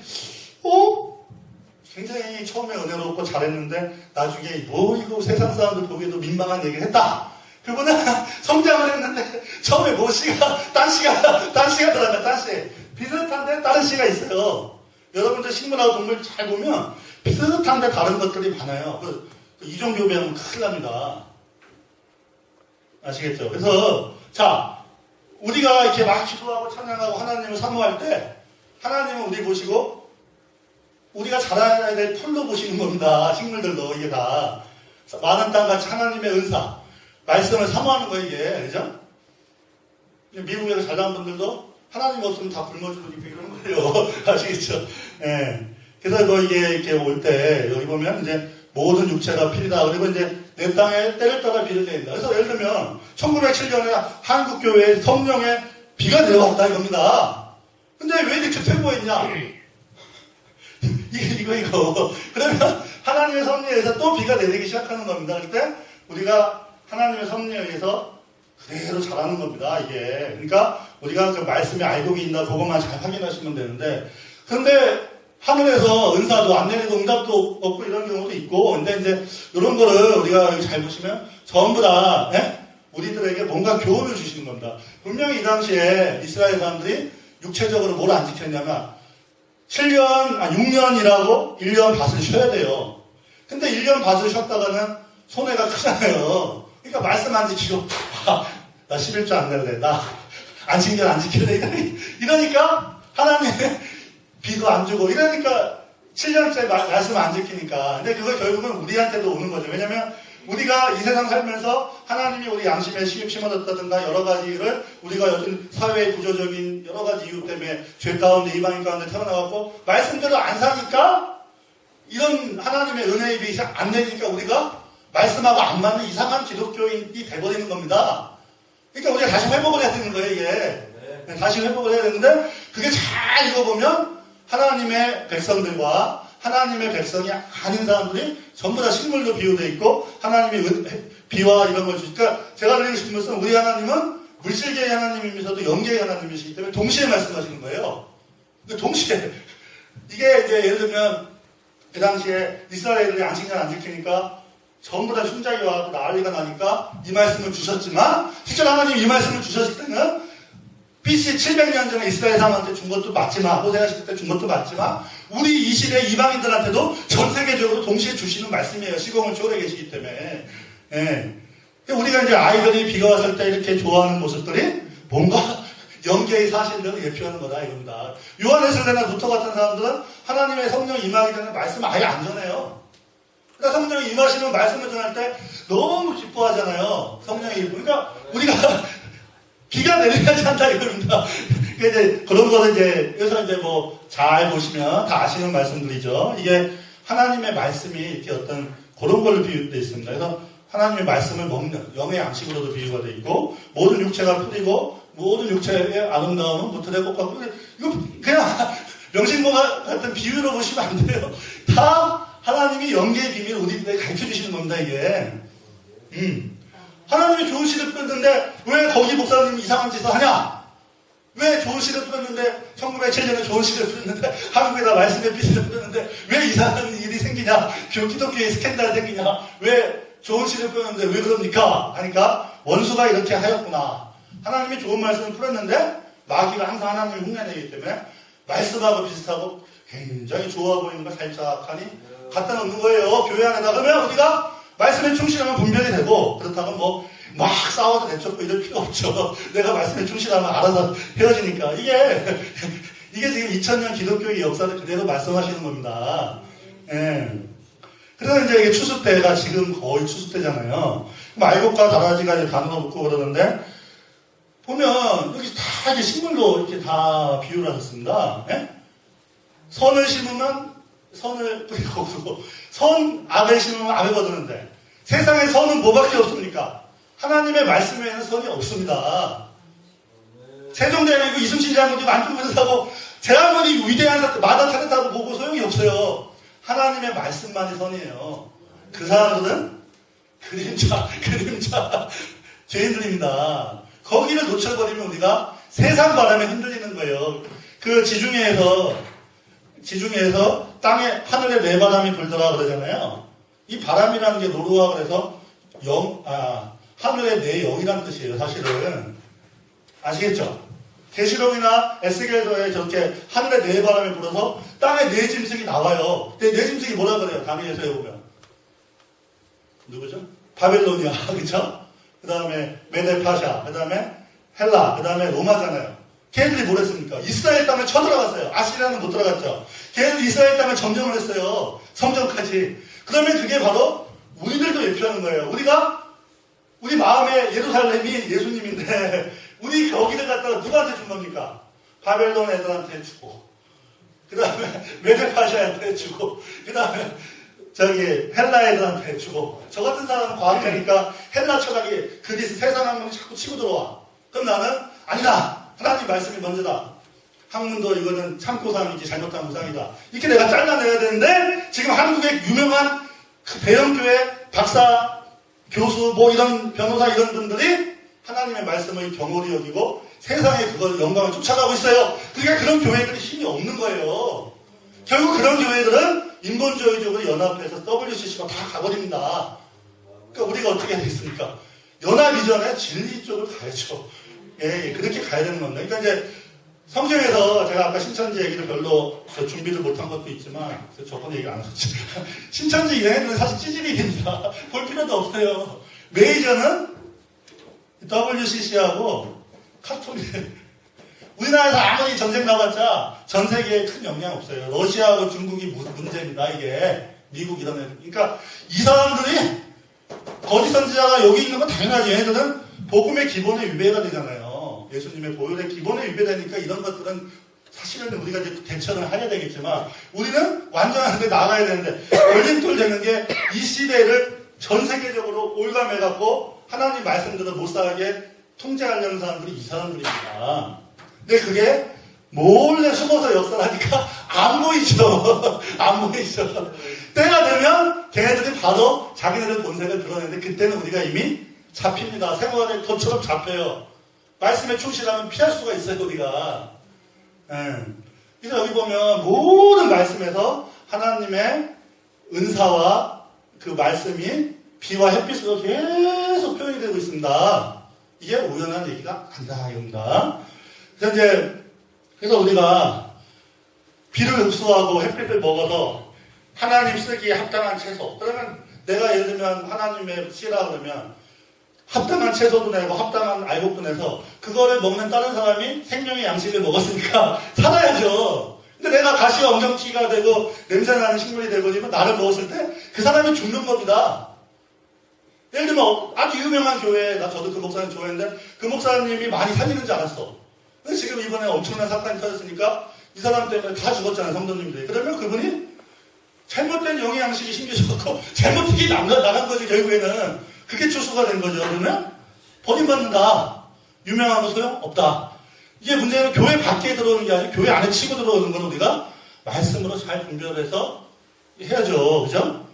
굉장히 처음에 은혜롭고 잘했는데 나중에 뭐 이거 세상 사람들 보기에도 민망한 얘기를 했다. 그분은 성장을 했는데 처음에 뭐 씨가 딴 씨가 들어간다. 딴 씨. 비슷한데 다른 씨가 있어요. 여러분들 식물하고 동물 잘 보면 비슷한데 다른 것들이 많아요. 이종교배하면 큰일 납니다. 아시겠죠? 그래서 자 우리가 이렇게 막 기도하고 찬양하고 하나님을 사모할 때 하나님은 우리 보시고 우리가 자라야 될 풀로 보시는 겁니다. 식물들도 이게 다 많은 땅같이 하나님의 은사 말씀을 사모하는 거예요 이게. 그죠? 미국에서 잘 나온 분들도 하나님 없으면 다 굶어 죽고 이러는 거예요. 아시겠죠? 예. 그래서 뭐 이게 이렇게 올 때 여기 보면 이제 모든 육체가 필이다. 그리고 이제 내 땅에 때를 따라 비를 내린다. 그래서 예를 들면 1907년에 한국교회에 성령의 비가 내려왔다 이겁니다. 근데 왜 이렇게 퇴보했냐? 이거. 그러면 하나님의 섭리에 의해서 또 비가 내리기 시작하는 겁니다. 그때 우리가 하나님의 섭리에 의해서 그대로 자라는 겁니다. 이게. 그러니까 우리가 그 말씀에 알곡이 있나 그것만 잘 확인하시면 되는데 근데 하늘에서 은사도 안 내리고 응답도 없고 이런 경우도 있고 근데 이제 이런 거를 우리가 잘 보시면 전부 다 우리들에게 뭔가 교훈을 주시는 겁니다. 분명히 이 당시에 이스라엘 사람들이 육체적으로 뭘 안 지켰냐면 6년이라고 1년 밭을 쉬어야 돼요. 근데 1년 밭을 쉬었다가는 손해가 크잖아요. 그러니까 말씀 안 지키고 나 11조 안 낼래. 나 안식년 안 지킬래. 이러니까 하나님 비도 안 주고 이러니까 7년째 말씀 안 지키니까. 근데 그거 결국은 우리한테도 오는 거죠. 왜냐면 우리가 이 세상 살면서 하나님이 우리 양심에 심어졌다든가 여러 가지를 우리가 요즘 사회의 구조적인 여러 가지 이유 때문에 죄 가운데 이방인 가운데 태어나갖고 말씀대로 안 사니까 이런 하나님의 은혜의 빛이 안 되니까 우리가 말씀하고 안 맞는 이상한 기독교인이 돼버리는 겁니다. 그러니까 우리가 다시 회복을 해야 되는 거예요 이게. 다시 회복을 해야 되는데 그게 잘 읽어보면 하나님의 백성들과 하나님의 백성이 아닌 사람들이 전부 다 식물로 비유되어 있고 하나님이 비와 이런 걸 주니까 제가 드리고 싶은 것은 우리 하나님은 물질계의 하나님이면서도 영계의 하나님이시기 때문에 동시에 말씀하시는 거예요. 동시에 이게 이제 예를 들면 그 당시에 이스라엘들이 안식년 안 지키니까 전부 다 흉작이 와서 난리가 나니까 이 말씀을 주셨지만 실제로 하나님이 이 말씀을 주셨을 때는 BC 700년 전에 이스라엘 사람한테 준 것도 맞지만 호세아 시대 때 준 것도 맞지만 우리 이 시대 이방인들한테도 전 세계적으로 동시에 주시는 말씀이에요. 시공을 초월해 계시기 때문에. 예. 우리가 이제 아이들이 비가 왔을 때 이렇게 좋아하는 모습들이 뭔가 영계의 사실을 예표하는 거다 이겁니다. 요한에슬레나 루터 같은 사람들은 하나님의 성령 임하기 전에 말씀 아예 안 전해요. 그러니까 성령이 임하시면 말씀을 전할 때 너무 기뻐하잖아요. 성령이. 그러니까 우리가 비가 내려야지 한다 이겁니다. 이제 그런 거는 이제 여기서 이제 뭐 잘 보시면 다 아시는 말씀들이죠. 이게 하나님의 말씀이 이렇게 어떤 그런 걸로 비유되어 있습니다. 그래서 하나님의 말씀을 먹는 영의 양식으로도 비유가 되어 있고 모든 육체가 풀이고 모든 육체의 아름다움은 무틀의 꽃 같고 이거 그냥 명신과 같은 비유로 보시면 안 돼요. 다 하나님이 영계의 비밀을 우리들에게 가르쳐 주시는 겁니다. 이게. 하나님이 좋은 씨를 뿌렸는데 왜 거기 목사님 이상한 짓을 하냐? 왜 좋은 씨를 뿌렸는데 1907년에 좋은 씨를 뿌렸는데 한국에다 말씀의 빛을 뿌렸는데 왜 이상한 일이 생기냐? 기독교에 스캔들이 생기냐? 왜 좋은 씨를 뿌렸는데 왜 그럽니까? 하니까 원수가 이렇게 하였구나. 하나님이 좋은 말씀을 뿌렸는데 마귀가 항상 하나님을 흉내내기 때문에 말씀하고 비슷하고 굉장히 좋아 보이는 걸 살짝 하니 갖다 놓는 거예요. 교회 안에다. 그러면 우리가 말씀에 충실하면 분별이 되고, 그렇다고 뭐 막 싸워서 내쫓고 이럴 필요 없죠. 내가 말씀에 충실하면 알아서 헤어지니까. 이게 지금 2000년 기독교의 역사를 그대로 말씀하시는 겁니다. 예. 그래서 이제 이게 추수 때가 지금 거의 추수 때잖아요. 말곡과 다라지가 이제 단어가 붙고 그러는데, 보면 여기 다 이제 식물로 이렇게 다 비유를 하셨습니다. 예? 선을 심으면 선을 뿌리고, 악을 심으면 악을 거두는데, 세상에 선은 뭐밖에 없습니까? 하나님의 말씀에는 선이 없습니다. 세종대왕이고 이순신 장군이고 안중근사고 제한군이 위대한 마다 타겟하고 보고 소용이 없어요. 하나님의 말씀만이 선이에요. 그 사람들은 그림자 죄인들입니다. 거기를 놓쳐버리면 우리가 세상 바람에 흔들리는 거예요. 그 지중해에서 땅에 하늘에 내 바람이 불더라 그러잖아요. 이 바람이라는 게 노루화 그래서 하늘에 내 영이라는 뜻이에요. 사실은 아시겠죠? 계시록이나 에스겔서에 저렇게 하늘에 내 바람이 불어서 땅에 내 짐승이 나와요. 근데 내 짐승이 뭐라 그래요? 다니엘서에 보면 누구죠? 바벨로니아, 그렇죠? 그 다음에 메데파샤, 그 다음에 헬라, 그 다음에 로마잖아요. 걔네들이 뭘 했습니까? 이스라엘 땅에 쳐들어갔어요. 아시리아는 못 들어갔죠. 걔네들 이스라엘 땅에 점령을 했어요. 성전까지. 그러면 그게 바로 우리들도 예표하는 거예요. 우리 마음의 예루살렘이 예수님인데 우리 거기를 갖다가 누구한테 준 겁니까? 바벨론 애들한테 주고, 그 다음에 메데파샤한테 주고, 그 다음에 헬라 애들한테 주고. 저 같은 사람은 과학자니까 헬라 철학이 그리스 세상 학문이 자꾸 치고 들어와. 그럼 나는 아니다. 하나님 말씀이 먼저다. 학문도 이거는 참고사항이지 잘못한 무상이다. 이렇게 내가 잘라내야 되는데 지금 한국의 유명한 그 대형교회 박사, 교수, 뭐 이런 변호사 이런 분들이 하나님의 말씀을 경홀히 여기고 세상에 그걸 영광을 쫓아가고 있어요. 그러니까 그런 교회들이 힘이 없는 거예요. 결국 그런 교회들은 인본주의적으로 연합해서 WCC가 다 가버립니다. 그러니까 우리가 어떻게 해야 되겠습니까? 연합 이전에 진리 쪽을 가야죠. 예, 그렇게 가야 되는 겁니다. 그러니까 이제 성경에서 제가 아까 신천지 얘기를 별로 준비를 못한 것도 있지만 저번에 얘기 안 하셨죠. 신천지 얘네들은 사실 찌질이 됩니다. 볼 필요도 없어요. 메이저는 WCC하고 카톨릭. 우리나라에서 아무리 전쟁 나봤자 전 세계에 큰 영향 없어요. 러시아하고 중국이 문제입니다. 이게 미국 이런 애들. 그러니까 이 사람들이 거짓 선지자가 여기 있는 건 당연하지. 얘네들은 복음의 기본에 위배가 되잖아요. 예수님의 보혈의 기본에 위배되니까 이런 것들은 사실은 우리가 이제 대처를 해야 되겠지만 우리는 완전하게 나가야 되는데 걸림돌 되는 게 이 시대를 전 세계적으로 올가매갖고 하나님 말씀대로 못 살게 통제하려는 사람들이 이 사람들입니다. 근데 그게 몰래 숨어서 역사하니까 안 보이죠. 안 보이죠. 때가 되면 걔네들이 바로 자기네들 본색을 드러내는데 그때는 우리가 이미 잡힙니다. 생활의 덫처럼 잡혀요. 말씀에 충실하면 피할 수가 있어요, 우리가. 그래서 여기 보면 모든 말씀에서 하나님의 은사와 그 말씀이 비와 햇빛으로 계속 표현이 되고 있습니다. 이게 우연한 얘기가 아니다, 이겁니다. 그래서 우리가 비를 흡수하고 햇빛을 먹어서 하나님 쓰기에 합당한 채소. 그러면 내가 예를 들면 하나님의 씨라 그러면 합당한 채소도 내고 합당한 알곡도 내서 그거를 먹는 다른 사람이 생명의 양식을 먹었으니까 살아야죠. 근데 내가 가시가 엉겅퀴가 되고 냄새나는 식물이 되고 이러면 나를 먹었을 때 그 사람이 죽는 겁니다. 예를 들면 아주 유명한 교회, 저도 그 목사님 좋아했는데 그 목사님이 많이 살리는 줄 알았어. 근데 지금 이번에 엄청난 사건이 터졌으니까 이 사람 때문에 다 죽었잖아요, 성도님들이. 그러면 그분이 잘못된 영의 양식이 심겨졌고 잘못되게 나간 거지, 결국에는. 그게 추수가 된 거죠. 그러면 버림받는다. 유명한 거 소용없다. 이게 문제는 교회 밖에 들어오는 게 아니고 교회 안에 치고 들어오는 건 우리가 말씀으로 잘 분별해서 해야죠. 그죠?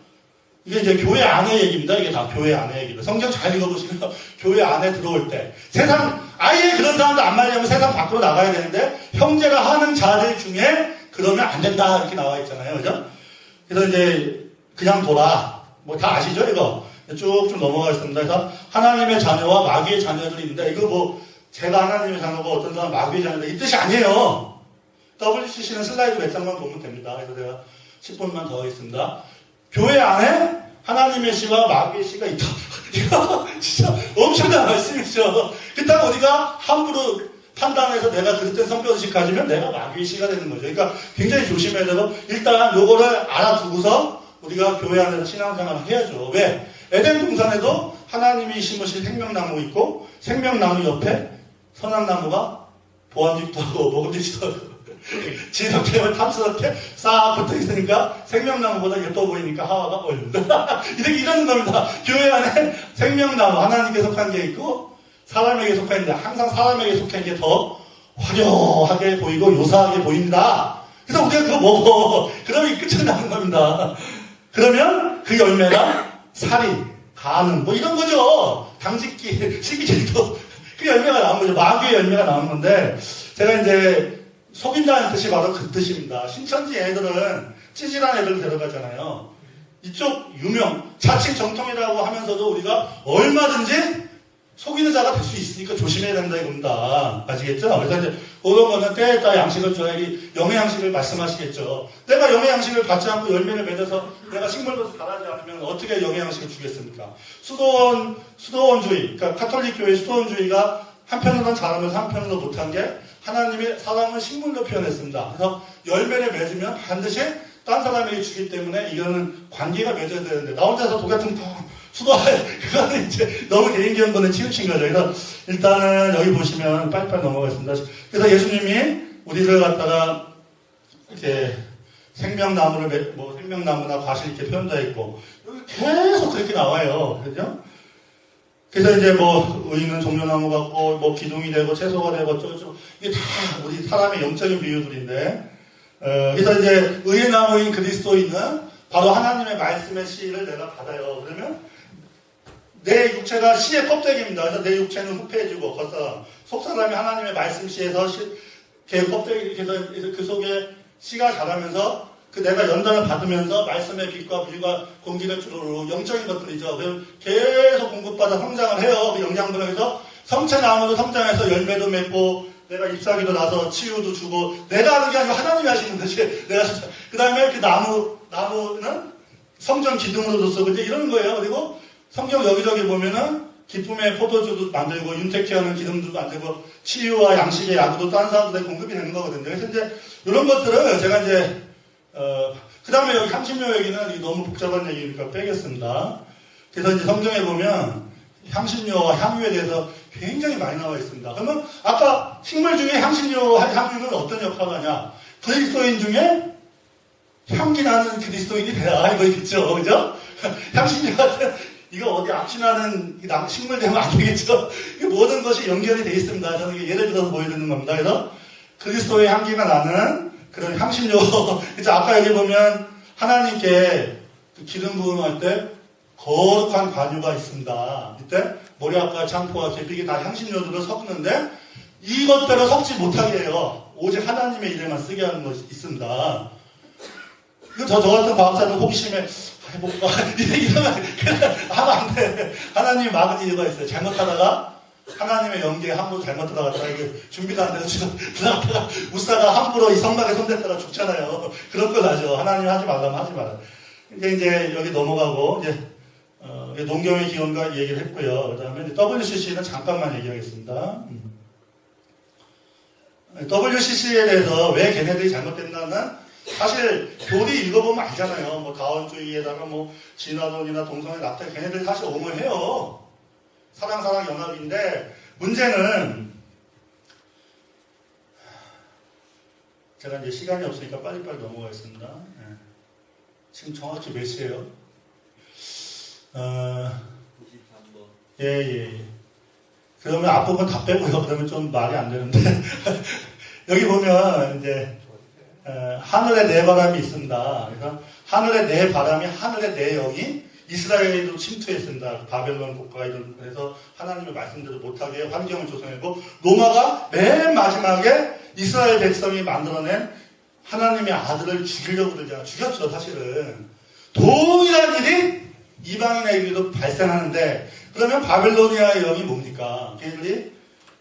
이게 이제 교회 안의 얘기입니다. 이게 다 교회 안의 얘기입니다. 성경 잘 읽어보시면 교회 안에 들어올 때 세상 아예 그런 사람도 안 말리면 세상 밖으로 나가야 되는데 형제가 하는 자들 중에 그러면 안 된다 이렇게 나와 있잖아요. 그죠? 그래서 이제 그냥 돌아. 뭐 다 아시죠 이거? 쭉쭉 넘어가겠습니다. 그래서 하나님의 자녀와 마귀의 자녀들이 있는데 이거 뭐 제가 하나님의 자녀고 어떤 사람 마귀의 자녀다 이 뜻이 아니에요. WCC는 슬라이드 몇 장만 보면 됩니다. 그래서 제가 10분만 더 하겠습니다. 교회 안에 하나님의 씨와 마귀의 씨가 있다. 이거 진짜 엄청난 말씀이죠. 그렇다고 우리가 함부로 판단해서 내가 그릇된 성격의식 가지면 내가 마귀의 씨가 되는 거죠. 그러니까 굉장히 조심해야 되고 일단 요거를 알아두고서 우리가 교회 안에서 신앙생활을 해야죠. 왜? 에덴 동산에도 하나님이 심으신 생명나무 있고 생명나무 옆에 선악나무가 보암직도 하고 먹음직도 하고 지혜롭게 탐스럽게 싹 붙어 있으니까 생명나무보다 예뻐 보이니까 하와가 얼른다. 이런 겁니다. 교회 안에 생명나무 하나님께 속한 게 있고 사람에게 속한 게 항상 사람에게 속한 게 더 화려하게 보이고 요사하게 보인다. 그래서 우리가 그거 먹어. 그러면 끝이 나는 겁니다. 그러면 그 열매가 살인, 간음 뭐 이런 거죠. 당직기, 시기질도 그 열매가 나온 거죠. 마귀의 열매가 나온 건데 제가 이제 속인다는 뜻이 바로 그 뜻입니다. 신천지 애들은 찌질한 애들 데려가잖아요. 이쪽 유명, 자칭 정통이라고 하면서도 우리가 얼마든지 속이는 자가 될 수 있으니까 조심해야 된다 이겁니다. 아시겠죠? 그래서 이제 그런 거는 때에 따라 양식을 줘야지 영의 양식을 말씀하시겠죠. 내가 영의 양식을 받지 않고 열매를 맺어서 내가 식물로서 자라지 않으면 어떻게 영의 양식을 주겠습니까? 수도원주의, 그러니까 카톨릭 교회 수도원주의가 한편으로는 잘하면서 한편으로 못한 게 하나님의 사랑을 식물로 표현했습니다. 그래서 열매를 맺으면 반드시 딴 사람에게 주기 때문에 이거는 관계가 맺어야 되는데 나 혼자서 독약좀 수도할 그거는 이제 너무 개인기원권을 치우친 거죠. 그래서 일단은 여기 보시면 빨리빨리 넘어가겠습니다. 그래서 예수님이 우리를 갖다가 이렇게 생명나무를 뭐 생명나무나 과실 이렇게 표현되어 있고 여기 계속 그렇게 나와요. 그죠? 그래서 이제 뭐 의인은 종려나무 같고 뭐 기둥이 되고 채소가 되고 어쩌고 이게 다 우리 사람의 영적인 비유들인데 그래서 이제 의의 나무인 그리스도인은 바로 하나님의 말씀의 씨를 내가 받아요. 그러면 내 육체가 씨의 껍데기입니다. 그래서 내 육체는 후패해지고 겉사람, 속사람이 하나님의 말씀 씨에서 껍데기 그래서 그 속에 씨가 자라면서 그 내가 연단을 받으면서 말씀의 빛과 물과 공기를 주로 영적인 것들이죠. 그럼 계속 공급받아 성장을 해요. 그 영양분을 해서 성체 나무도 성장해서 열매도 맺고 내가 잎사귀도 나서 치유도 주고 내가 하는 게 아니고 하나님이 하시는 것이 내가 그 다음에 그 나무는 성전 기둥으로도 쓰고 이제 이런 거예요. 그리고 성경 여기저기 보면은 기쁨의 포도주도 만들고 윤택케하는 기름도 만들고 치유와 양식의 약도 다른 사람들에 공급이 되는 거거든요. 그래서 이제 이런 것들을 제가 이제 그 다음에 여기 향신료 얘기는 너무 복잡한 얘기니까 빼겠습니다. 그래서 이제 성경에 보면 향신료와 향유에 대해서 굉장히 많이 나와 있습니다. 그러면 아까 식물 중에 향유는 어떤 역할을 하냐? 그리스도인 중에 향기 나는 그리스도인이 돼야 이거 있겠죠. 그죠? 향신료 같은 이거 어디 악취나는 식물 되면 안 되겠죠. 모든 것이 연결이 되어 있습니다. 저는 예를 들어서 보여드리는 겁니다. 그래서 그리스도의 향기가 나는 그런 향신료. 그래서 아까 여기 보면 하나님께 그 기름 부음할 때 거룩한 관유가 있습니다. 이때 모략과 창포와 계피기 다 향신료들을 섞는데 이것대로 섞지 못하게 해요. 오직 하나님의 이름만 쓰게 하는 것이 있습니다. 저 같은 과학자는 호기심에 해볼까? 이러면 하면 안 돼. 하나님이 막은 이유가 있어요. 잘못하다가 하나님의 연기에 함부로 잘못 들어갔다가 이게 준비도 안 돼서 들어갔다가 웃다가 함부로 이 성막에 손댔다가 죽잖아요. 그런 거 나죠. 하나님 하지 말라면 하지 마라. 이제 여기 넘어가고 이제 농경의 기원과 얘기를 했고요. 그 다음에 WCC는 잠깐만 얘기하겠습니다. WCC에 대해서 왜 걔네들이 잘못됐나는 사실 교리 읽어보면 알잖아요. 뭐 다원주의에다가 뭐 진화론이나 동성애 낙태 걔네들이 사실 옹호해요. 사랑 연합인데 문제는 제가 이제 시간이 없으니까 빨리빨리 넘어가겠습니다. 네. 지금 정확히 몇 시예요? 93번. 예. 그러면 앞부분 다 빼고요. 그러면 좀 말이 안 되는데 여기 보면 이제 하늘의 네 바람이 있습니다. 그래서 하늘의 네 바람이 하늘의 네 영이 이스라엘에도 침투했습니다. 바벨론 국가에서 하나님의 말씀대로 못하게 환경을 조성했고 로마가 맨 마지막에 이스라엘 백성이 만들어낸 하나님의 아들을 죽이려고 그러잖아요. 죽였죠 사실은. 동일한 일이 이방인에게도 발생하는데 그러면 바벨로니아의 영이 뭡니까? 걔들이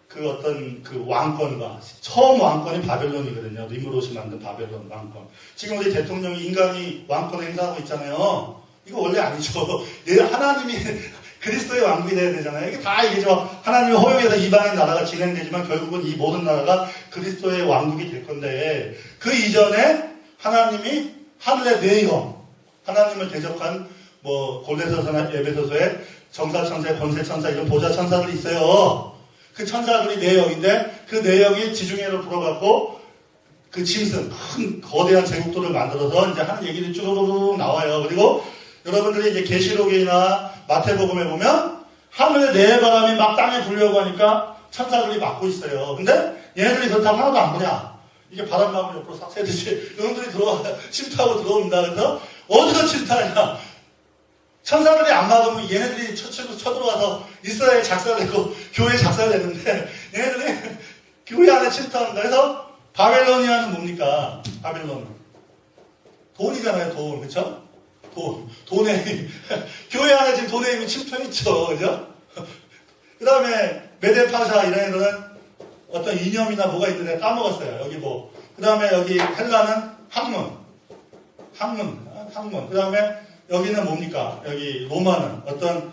그 어떤 그 왕권과 처음 왕권이 바벨론이거든요. 니무롯이 만든 바벨론 왕권. 지금 우리 대통령이 인간이 왕권을 행사하고 있잖아요. 이거 원래 아니죠. 하나님이 그리스도의 왕국이 돼야 되잖아요. 이게 다 이게죠. 하나님의 허용에서 이방인 나라가 진행되지만 결국은 이 모든 나라가 그리스도의 왕국이 될 건데 그 이전에 하나님이 하늘의 내영, 하나님을 대적한 뭐 골레서서나 에베소서에 정사천사, 권세천사 이런 보좌천사들이 있어요. 그 천사들이 내역인데 그 내역이 지중해로 불어갖고 그 짐승, 큰 거대한 제국도를 만들어서 이제 하는 얘기들이 쭈루루루 나와요. 그리고 여러분들이 이제 계시록이나 마태복음에 보면 하늘에 내 바람이 막 땅에 불려고 하니까 천사들이 막고 있어요. 근데 얘네들이 그렇다고 하나도 안 보냐? 이게 바람막을 옆으로 싹 새듯이 이놈들이 들어와 침투하고 들어옵니다. 그래서 어디서 침투하냐? 천사들이 안 막으면 얘네들이 쳐들어와서 이스라엘 작살내고 교회 작살내는데 얘네들이 교회 안에 침투한다. 그래서 바벨로니아는 뭡니까? 바벨론은 돈이잖아요. 돈. 그렇죠? 돈의 힘. 교회 안에 지금 돈의 힘이 침투했죠. 그죠? 그 다음에 메데파샤 이런 애들은 어떤 이념이나 뭐가 있는데 까먹었어요. 여기 뭐. 그 다음에 여기 헬라는 학문. 그 다음에 여기는 뭡니까? 여기 로마는 어떤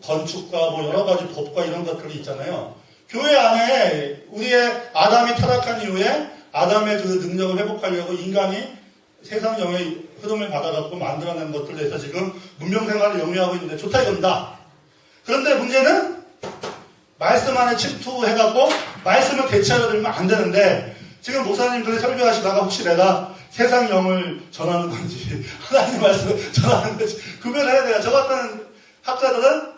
건축과 뭐 여러 가지 법과 이런 것들이 있잖아요. 교회 안에 우리의 아담이 타락한 이후에 아담의 그 능력을 회복하려고 인간이 세상 영의 흐름을 받아갖고 만들어낸 것들에 대해서 지금 문명생활을 영위하고 있는데 좋다 이겁니다. 그런데 문제는 말씀 안에 침투해갖고 말씀을 대체하려 들면 안 되는데 지금 목사님들이 설교하시다가 혹시 내가 세상 영을 전하는 건지 하나님 말씀을 전하는 건지 구별해야 돼요. 저 같은 학자들은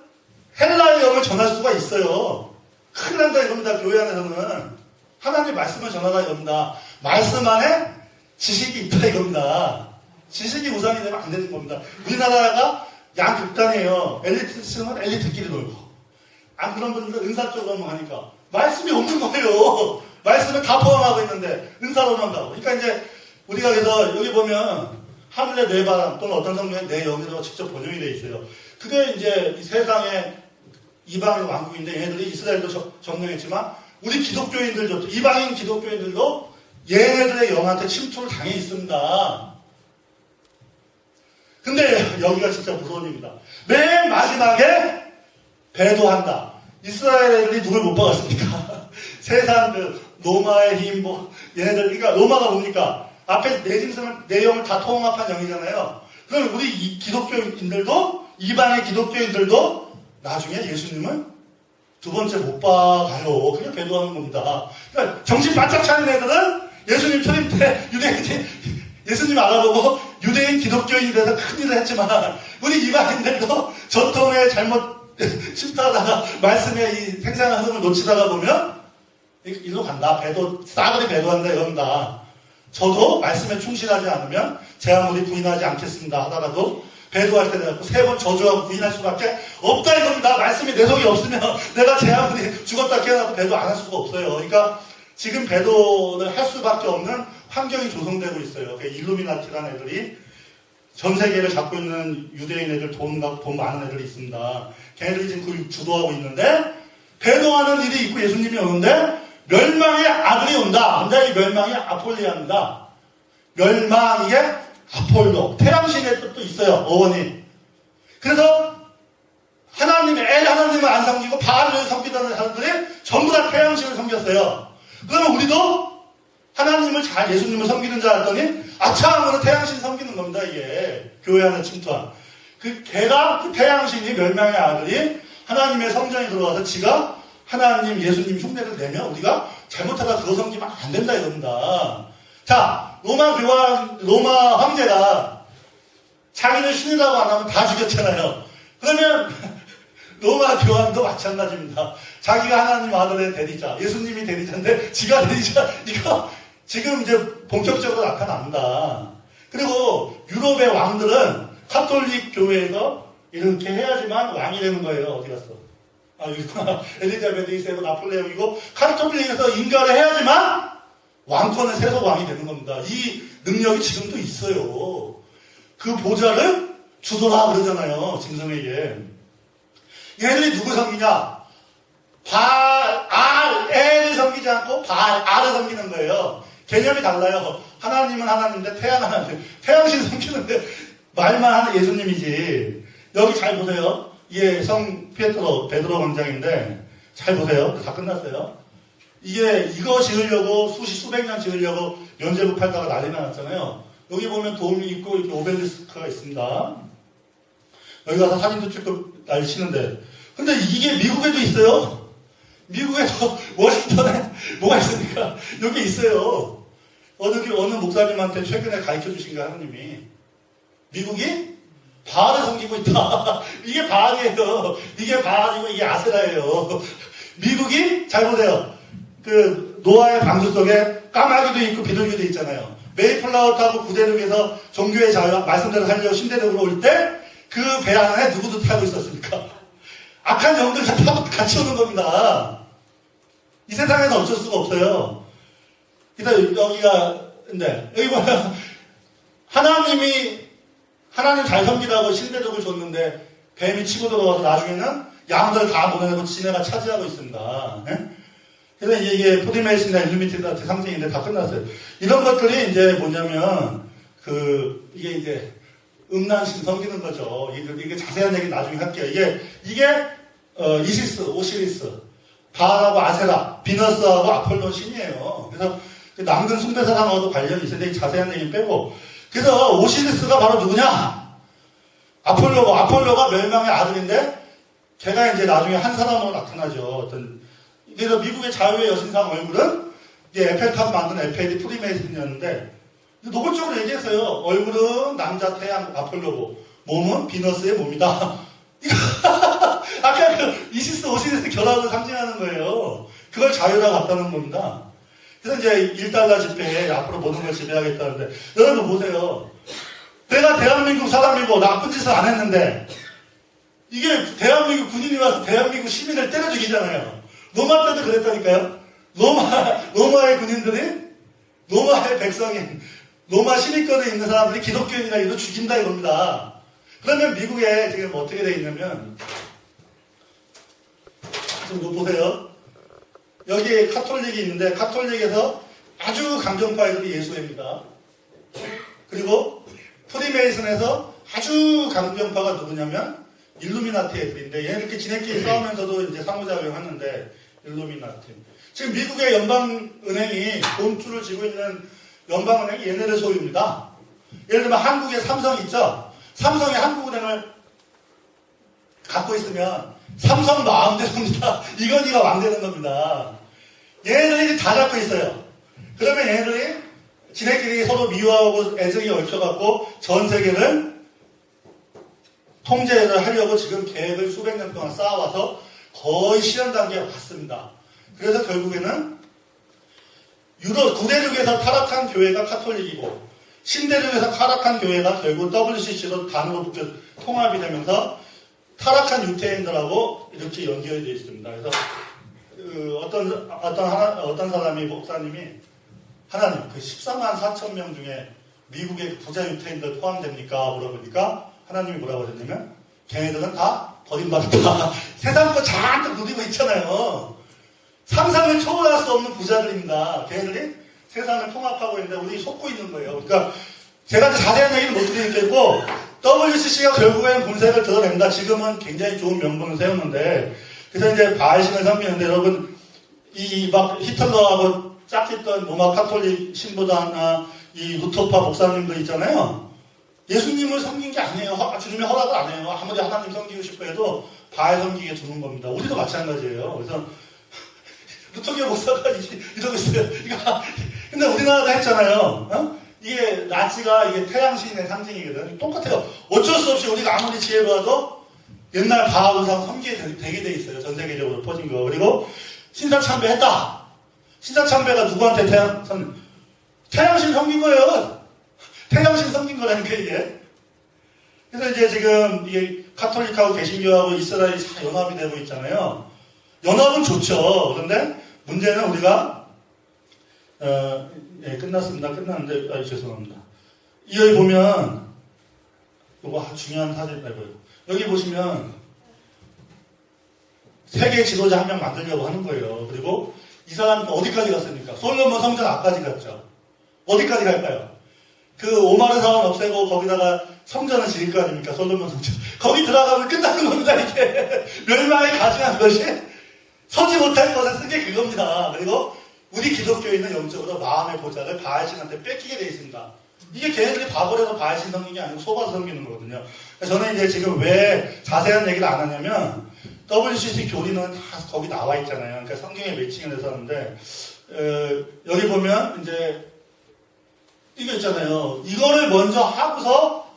헬라의 영을 전할 수가 있어요. 큰일 난다 이겁니다. 교회 안에서는 하나님 말씀을 전하다 이겁니다. 말씀 안에 지식이 있다 이겁니다. 지식이 우상이 되면 안 되는 겁니다. 우리나라가 양극단이에요. 엘리트층은 엘리트끼리 놀고 안 그런 분들은 은사 쪽으로만 하니까 말씀이 없는 거예요. 말씀을 다 포함하고 있는데 은사로만 가고. 그러니까 이제 우리가 그래서 여기 보면 하늘의 내 바람 또는 어떤 성경에 내 영이라고 직접 번역이 되어 있어요. 그게 이제 이 세상의 이방인 왕국인데 얘네들이 이스라엘도 점령했지만 우리 기독교인들도 이방인 기독교인들도 얘네들의 영한테 침투를 당해 있습니다. 근데 여기가 진짜 무서운 일입니다. 맨 마지막에 배도한다. 이스라엘 애들이 누굴 못 박았습니까? 세상 그 로마의 힘 뭐 얘네들 그러니까 로마가 뭡니까? 앞에 내용을 다 통합한 영이잖아요. 그럼 우리 이 기독교인들도 이방의 기독교인들도 나중에 예수님은 두 번째 못 봐가요. 그게 배도하는 겁니다. 그러니까 정신 바짝 차린 애들은 예수님 초림 때 유대인 예수님 알아보고 유대인 기독교인이 돼서 큰일을 했지만 우리 이방인들도 전통에 잘못 침투하다가 말씀의 이 생생한 흐름을 놓치다가 보면 일로 간다. 싸그리 배도한다 이런다. 저도 말씀에 충실하지 않으면 제 아무리 부인하지 않겠습니다 하다가도 배도할 때 내가 3번 저주하고 부인할 수밖에 없다 이겁니다. 말씀이 내 속에 없으면 내가 제 아무리 죽었다 깨어나도 배도 안 할 수가 없어요. 그러니까 지금 배도를 할 수밖에 없는 환경이 조성되고 있어요. 일루미나티라는 애들이 전 세계를 잡고 있는 유대인 애들 돈 많은 애들이 있습니다. 걔네들이 지금 그 주도하고 있는데 배도하는 일이 있고 예수님이 오는데 멸망의 아들이 온다. 근데 이 멸망이 아폴리아입니다. 멸망이 아폴로. 태양신의 뜻도 있어요. 어원이. 그래서 하나님을 안 섬기고 바알을 섬기던 사람들이 전부 다 태양신을 섬겼어요. 그러면 우리도 하나님을 예수님을 섬기는 줄 알았더니 아차함으로 태양신 섬기는 겁니다. 이게 교회 안에 침투한. 그 태양신이 멸망의 아들이 하나님의 성전에 들어와서 지가 하나님, 예수님 흉내를 내면 우리가 잘못하다 그거 섬기면 안 된다 이겁니다. 자, 로마 황제가 자기는 신이라고 안 하면 다 죽였잖아요. 그러면 로마 교황도 마찬가지입니다. 자기가 하나님 아들의 대리자, 예수님이 대리자인데 지가 대리자, 이거 지금 이제 본격적으로 나타납니다. 그리고 유럽의 왕들은 카톨릭 교회에서 이렇게 해야지만 왕이 되는 거예요. 어디 갔어? 엘리자베트 2세고 나폴레옹이고 카톨릭에서 인가를 해야지만 왕권의 세속 왕이 되는 겁니다. 이 능력이 지금도 있어요. 그 보좌를 주도라 그러잖아요. 짐승에게. 얘네들이 누구 섬기냐? 애를 섬기지 않고 알을 섬기는 거예요. 개념이 달라요. 하나님은 하나님인데 태양 하나님, 태양신 섬기는데 말만 하는 예수님이지. 여기 잘 보세요. 이게 성 베드로 광장인데 잘 보세요. 다 끝났어요. 이거 지으려고 수백 년 지으려고 면제부 팔다가 난리 났잖아요. 여기 보면 돔이 있고 이렇게 오벨리스크가 있습니다. 여기 가서 사진도 찍고 난리 치는데, 근데 이게 미국에도 있어요. 미국에도 워싱턴에 뭐가 있습니까? 여기 있어요. 어느 목사님한테 최근에 가르쳐 주신 거 하나님이 미국이 바알을 섬기고 있다. 이게 바알이에요. 이게 바알이고 이게 아세라예요. 미국이 잘 보세요. 그 노아의 방주 속에 까마귀도 있고 비둘기도 있잖아요. 메이플라워 타고 구대륙에서 종교의 자유 말씀대로 살려고 신대륙으로 올 때 그 배 안에 누구도 타고 있었습니까? 악한 영들 다 타고 같이 오는 겁니다. 이 세상에는 어쩔 수가 없어요. 그래서 여기 보면 하나님 잘 섬기라고 신대륙을 줬는데 뱀이 치고 들어와서 나중에는 양들 다 보내고 지네가 차지하고 있습니다. 예? 그래서 이게 포디메이슨이나 일루미티드 상징인데 다 끝났어요. 이런 것들이 이제 뭐냐면 이게 이제 음란신 섬기는 거죠. 이게 자세한 얘기 나중에 할게요. 이게 이시스, 오시리스, 바알하고 아세라, 비너스하고 아폴론 신이에요. 그래서 남근 숭배사상하고도 관련이 있어요. 자세한 얘기 빼고. 그래서 오시리스가 바로 누구냐? 아폴로가 멸망의 아들인데 걔가 이제 나중에 한 사람으로 나타나죠. 그래서 미국의 자유의 여신상 얼굴은 이게 에펠탑 만든 에펠이 프리메이슨이었는데 노골적으로 얘기했어요. 얼굴은 남자 태양 아폴로고 몸은 비너스의 몸이다. 아까 이시스 오시리스 결합을 상징하는 거예요. 그걸 자유라고 갖다는 겁니다. 그래서 이제 1달러 집회에 앞으로 모든 걸 지배하겠다는데 여러분 보세요. 내가 대한민국 사람이고 나쁜 짓을 안 했는데 이게 대한민국 군인이 와서 대한민국 시민을 때려 죽이잖아요. 로마 때도 그랬다니까요. 로마의 군인들이 로마의 백성인 로마 시민권에 있는 사람들이 기독교인이라 이거 죽인다 이겁니다. 그러면 미국에 지금 어떻게 되어 있냐면 좀 보세요. 여기 카톨릭이 있는데 카톨릭에서 아주 강경파 애들이 예수회입니다. 그리고 프리메이슨에서 아주 강경파가 누구냐면 일루미나티 애들인데 얘는 이렇게 지네끼리 싸우면서도 이제 상호작용하는데 일루미나티. 지금 미국의 연방은행이 돈줄을 쥐고 있는 연방은행이 얘네들 소유입니다. 예를 들면 한국에 삼성 있죠? 삼성이 한국은행을 갖고 있으면 삼성 마음대로입니다. 이건희가 왕되는 겁니다. 얘네들이 다 갖고 있어요. 그러면 얘네들이 지네끼리 서로 미워하고 애정이 얽혀갖고 전 세계를 통제를 하려고 지금 계획을 수백 년 동안 쌓아와서 거의 실현 단계에 왔습니다. 그래서 결국에는 구대륙에서 타락한 교회가 카톨릭이고 신대륙에서 타락한 교회가 결국 WCC로 단으로 붙여 통합이 되면서 타락한 유태인들하고 이렇게 연결이 되어 있습니다. 그래서 어떤 사람이 목사님이 하나님 14만 4천 명 중에 미국의 부자 유태인들 포함됩니까? 물어보니까 하나님이 뭐라고 하셨냐면 걔네들은 다 버림받았다. 세상 거 잔뜩 누리고 있잖아요. 상상을 초월할 수 없는 부자들입니다. 걔네들이 세상을 통합하고 있는데 우리 속고 있는 거예요. 그러니까 제가 자세한 얘기는 못 드리겠고 WCC가 결국에는 본색을 드러냅니다. 지금은 굉장히 좋은 명분을 세우는데 그래서 이제 바알신을 섬기는데 여러분 막 히틀러하고 짝짓던 로마 카톨릭 신부단이나 이 루터파 목사님들 있잖아요. 예수님을 섬긴 게 아니에요. 주님의 허락을 안 해요. 아무리 하나님 섬기고 싶어 해도 바알 섬기게 두는 겁니다. 우리도 마찬가지예요. 그래서 루터교 목사가 이러고 있어요. 근데 우리나라도 했잖아요. 이게 나치가 이게 태양신의 상징이거든. 똑같아요. 어쩔 수 없이 우리가 아무리 지혜로워도 옛날 바알 우상 섬기게 되게 돼 있어요. 전 세계적으로 퍼진 거. 그리고 신사참배했다. 신사참배가 누구한테 태양신 섬긴 거예요. 태양신 섬긴 거라니까 이게. 그래서 이제 지금 이게 카톨릭하고 개신교하고 이스라엘이 다 연합이 되고 있잖아요. 연합은 좋죠. 그런데 문제는 우리가 끝났습니다. 끝났는데 죄송합니다. 여기 보면 이거 중요한 사진 여기 보시면 세계 지도자 한 명 만들려고 하는 거예요. 그리고 이 사람 어디까지 갔습니까? 솔로몬 성전 앞까지 갔죠. 어디까지 갈까요? 그 오마르 사원 없애고 거기다가 성전을 지을 거 아닙니까? 솔로몬 성전. 거기 들어가면 끝나는 겁니다, 이게. 멸망에 가증한 것이 서지 못할 것을 쓴 게 그겁니다. 그리고 우리 기독교인은 영적으로 마음의 보좌를 바알신한테 뺏기게 돼 있습니다. 이게 걔네들이 바보라서 바알신 섬기는 게 아니고 속아서 섬기는 거거든요. 저는 이제 지금 왜 자세한 얘기를 안 하냐면 WCC 교리는 다 거기 나와 있잖아요. 그러니까 성경에 매칭을 해서 하는데 여기 보면 이제 이거 있잖아요. 이거를 먼저 하고서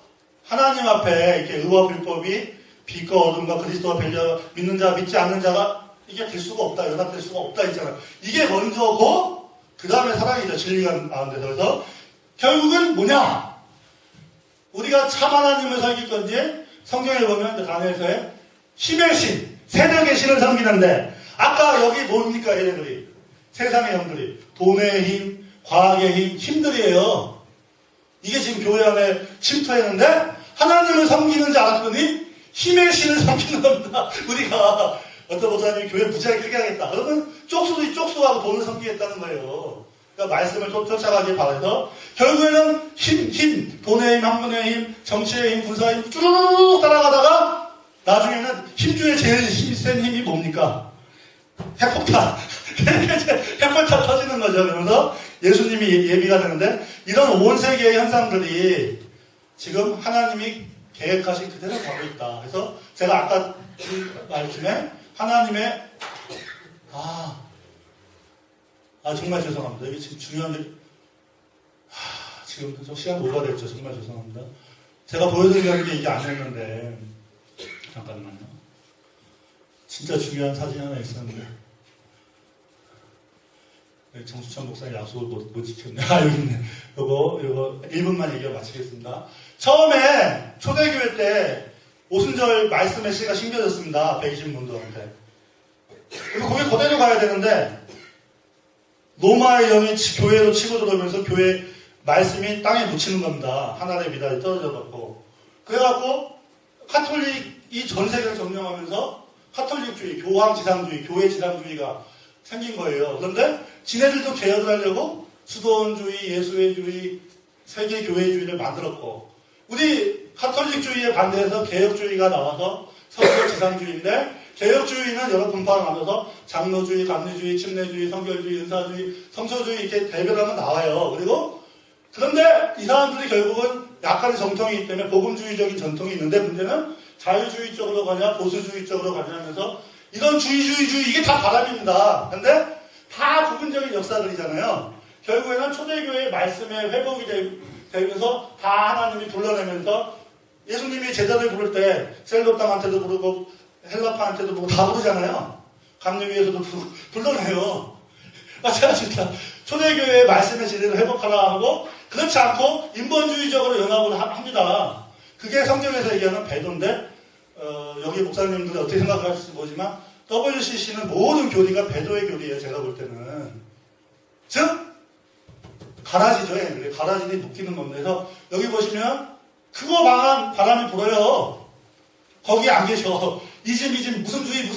하나님 앞에 이렇게 의와 불법이 빛과 어둠과 그리스도와 벨려 믿는 자 믿지 않는 자가 이게 될 수가 없다. 연합될 수가 없다 있잖아요. 이게 먼저고 그 다음에 사랑이죠. 진리가 나오는데 그래서 결국은 뭐냐? 우리가 참 하나님을 섬길 건지 성경에 보면 다니엘서에 힘의 신, 세력의 신을 섬기는데 아까 여기 뭡니까 얘네들이? 세상의 형들이 돈의 힘, 과학의 힘, 힘들이에요. 이게 지금 교회 안에 침투했는데 하나님을 섬기는 줄 알았더니 힘의 신을 섬기는 겁니다. 우리가 어떤 목사님이 교회 무지하게 크게 하겠다. 그러면 쪽수하고 돈을 섬기겠다는 거예요. 그러니까 말씀을 쫓아가길 바라서 결국에는 힘, 돈의 힘, 학문의 힘, 정치의 힘, 군사의 힘 쭈루루루 따라가다가 나중에는 힘 중에 제일 센 힘이 뭡니까? 핵폭탄. 핵폭탄 터지는 거죠. 그러면서 예수님이 예비가 되는데 이런 온 세계의 현상들이 지금 하나님이 계획하신 그대로 가고 있다. 그래서 제가 아까 그 말씀에 하나님의 정말 죄송합니다. 이게 지금 중요한데 지금 좀 시간 오버됐죠. 정말 죄송합니다. 제가 보여드리려는 게 이게 아니었는데 잠깐만요. 진짜 중요한 사진 하나 있었는데 정수천 목사님 약속을 못 지켰네. 여기 있네. 요거 1분만 얘기하고 마치겠습니다. 처음에 초대교회 때 오순절 말씀의 씨가 심겨졌습니다. 120문도한테. 그리고 거기 그대로 가야 되는데 로마의 영이 교회로 치고 들어오면서 교회 말씀이 땅에 묻히는 겁니다. 하나의 미달이 떨어져 갖고. 그래갖고 카톨릭이 전 세계를 점령하면서 카톨릭주의, 교황지상주의, 교회지상주의가 생긴 거예요. 그런데 지네들도 개혁을 하려고 수도원주의, 예수회주의, 세계교회주의를 만들었고 우리 카톨릭주의에 반대해서 개혁주의가 나와서 성교지상주의인데 개혁주의는 여러 분파가 나눠서 장로주의, 감리주의, 침례주의, 성결주의, 은사주의, 성소주의 이렇게 대별하면 나와요. 그런데 이 사람들이 결국은 약간의 정통이기 때문에 복음주의적인 전통이 있는데 문제는 자유주의 쪽으로 가냐 보수주의 쪽으로 가냐 하면서 이런 주의 이게 다 바람입니다. 근데 다 부분적인 역사들이잖아요. 결국에는 초대교회의 말씀에 회복이 되면서 다 하나님이 불러내면서 예수님이 제자들 부를 때 셀롭당한테도 부르고 헬라파한테도 부르고 다 부르잖아요. 감리교회에서도 불러내요. 마찬가지입니다. 초대교회의 말씀의 진리를 회복하라 하고 그렇지 않고 인본주의적으로 연합을 합니다. 그게 성경에서 얘기하는 배도인데 여기 목사님들이 어떻게 생각할지 모르지만 WCC는 모든 교리가 배도의 교리예요. 제가 볼 때는. 즉 가라지죠. 가라지니 묶이는 겁니다. 그래서 여기 보시면 그거 망한 바람이 불어요. 거기 안 계셔. 이즘 무슨 주의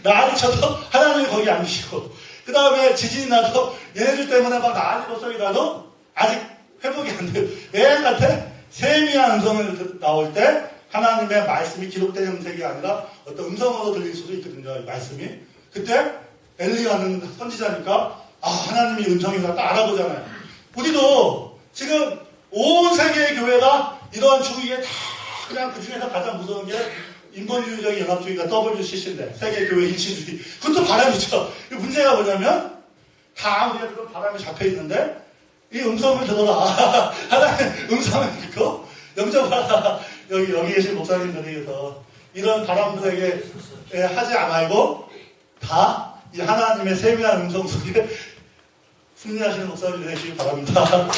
난리 쳐도 하나님이 거기 안 계시고 그 다음에 지진이 나도 얘네들 때문에 막 난리 법석이 나도 아직 회복이 안 돼요. 얘한테 세미한 음성을 나올 때 하나님의 말씀이 기록된 형식이 아니라 어떤 음성으로 들릴 수도 있거든요. 이 말씀이. 그때 엘리야는 선지자니까 하나님이 음성인가 딱 알아보잖아요. 우리도 지금 온 세계의 교회가 이러한 주의에 다 그냥 그 중에서 가장 무서운 게 인본주의적인 연합주의가 WCC인데 세계교회 일치주의. 그것도 바람이죠. 문제가 뭐냐면 다 우리가 그런 바람에 잡혀있는데 이 음성을 들어라. 하나님 음성을 듣고 영접하라. 여기 계신 목사님들에게서 이런 바람들에게 하지 말고 다 이 하나님의 세미한 음성 속에 승리하시는 목사님이 되시기 바랍니다.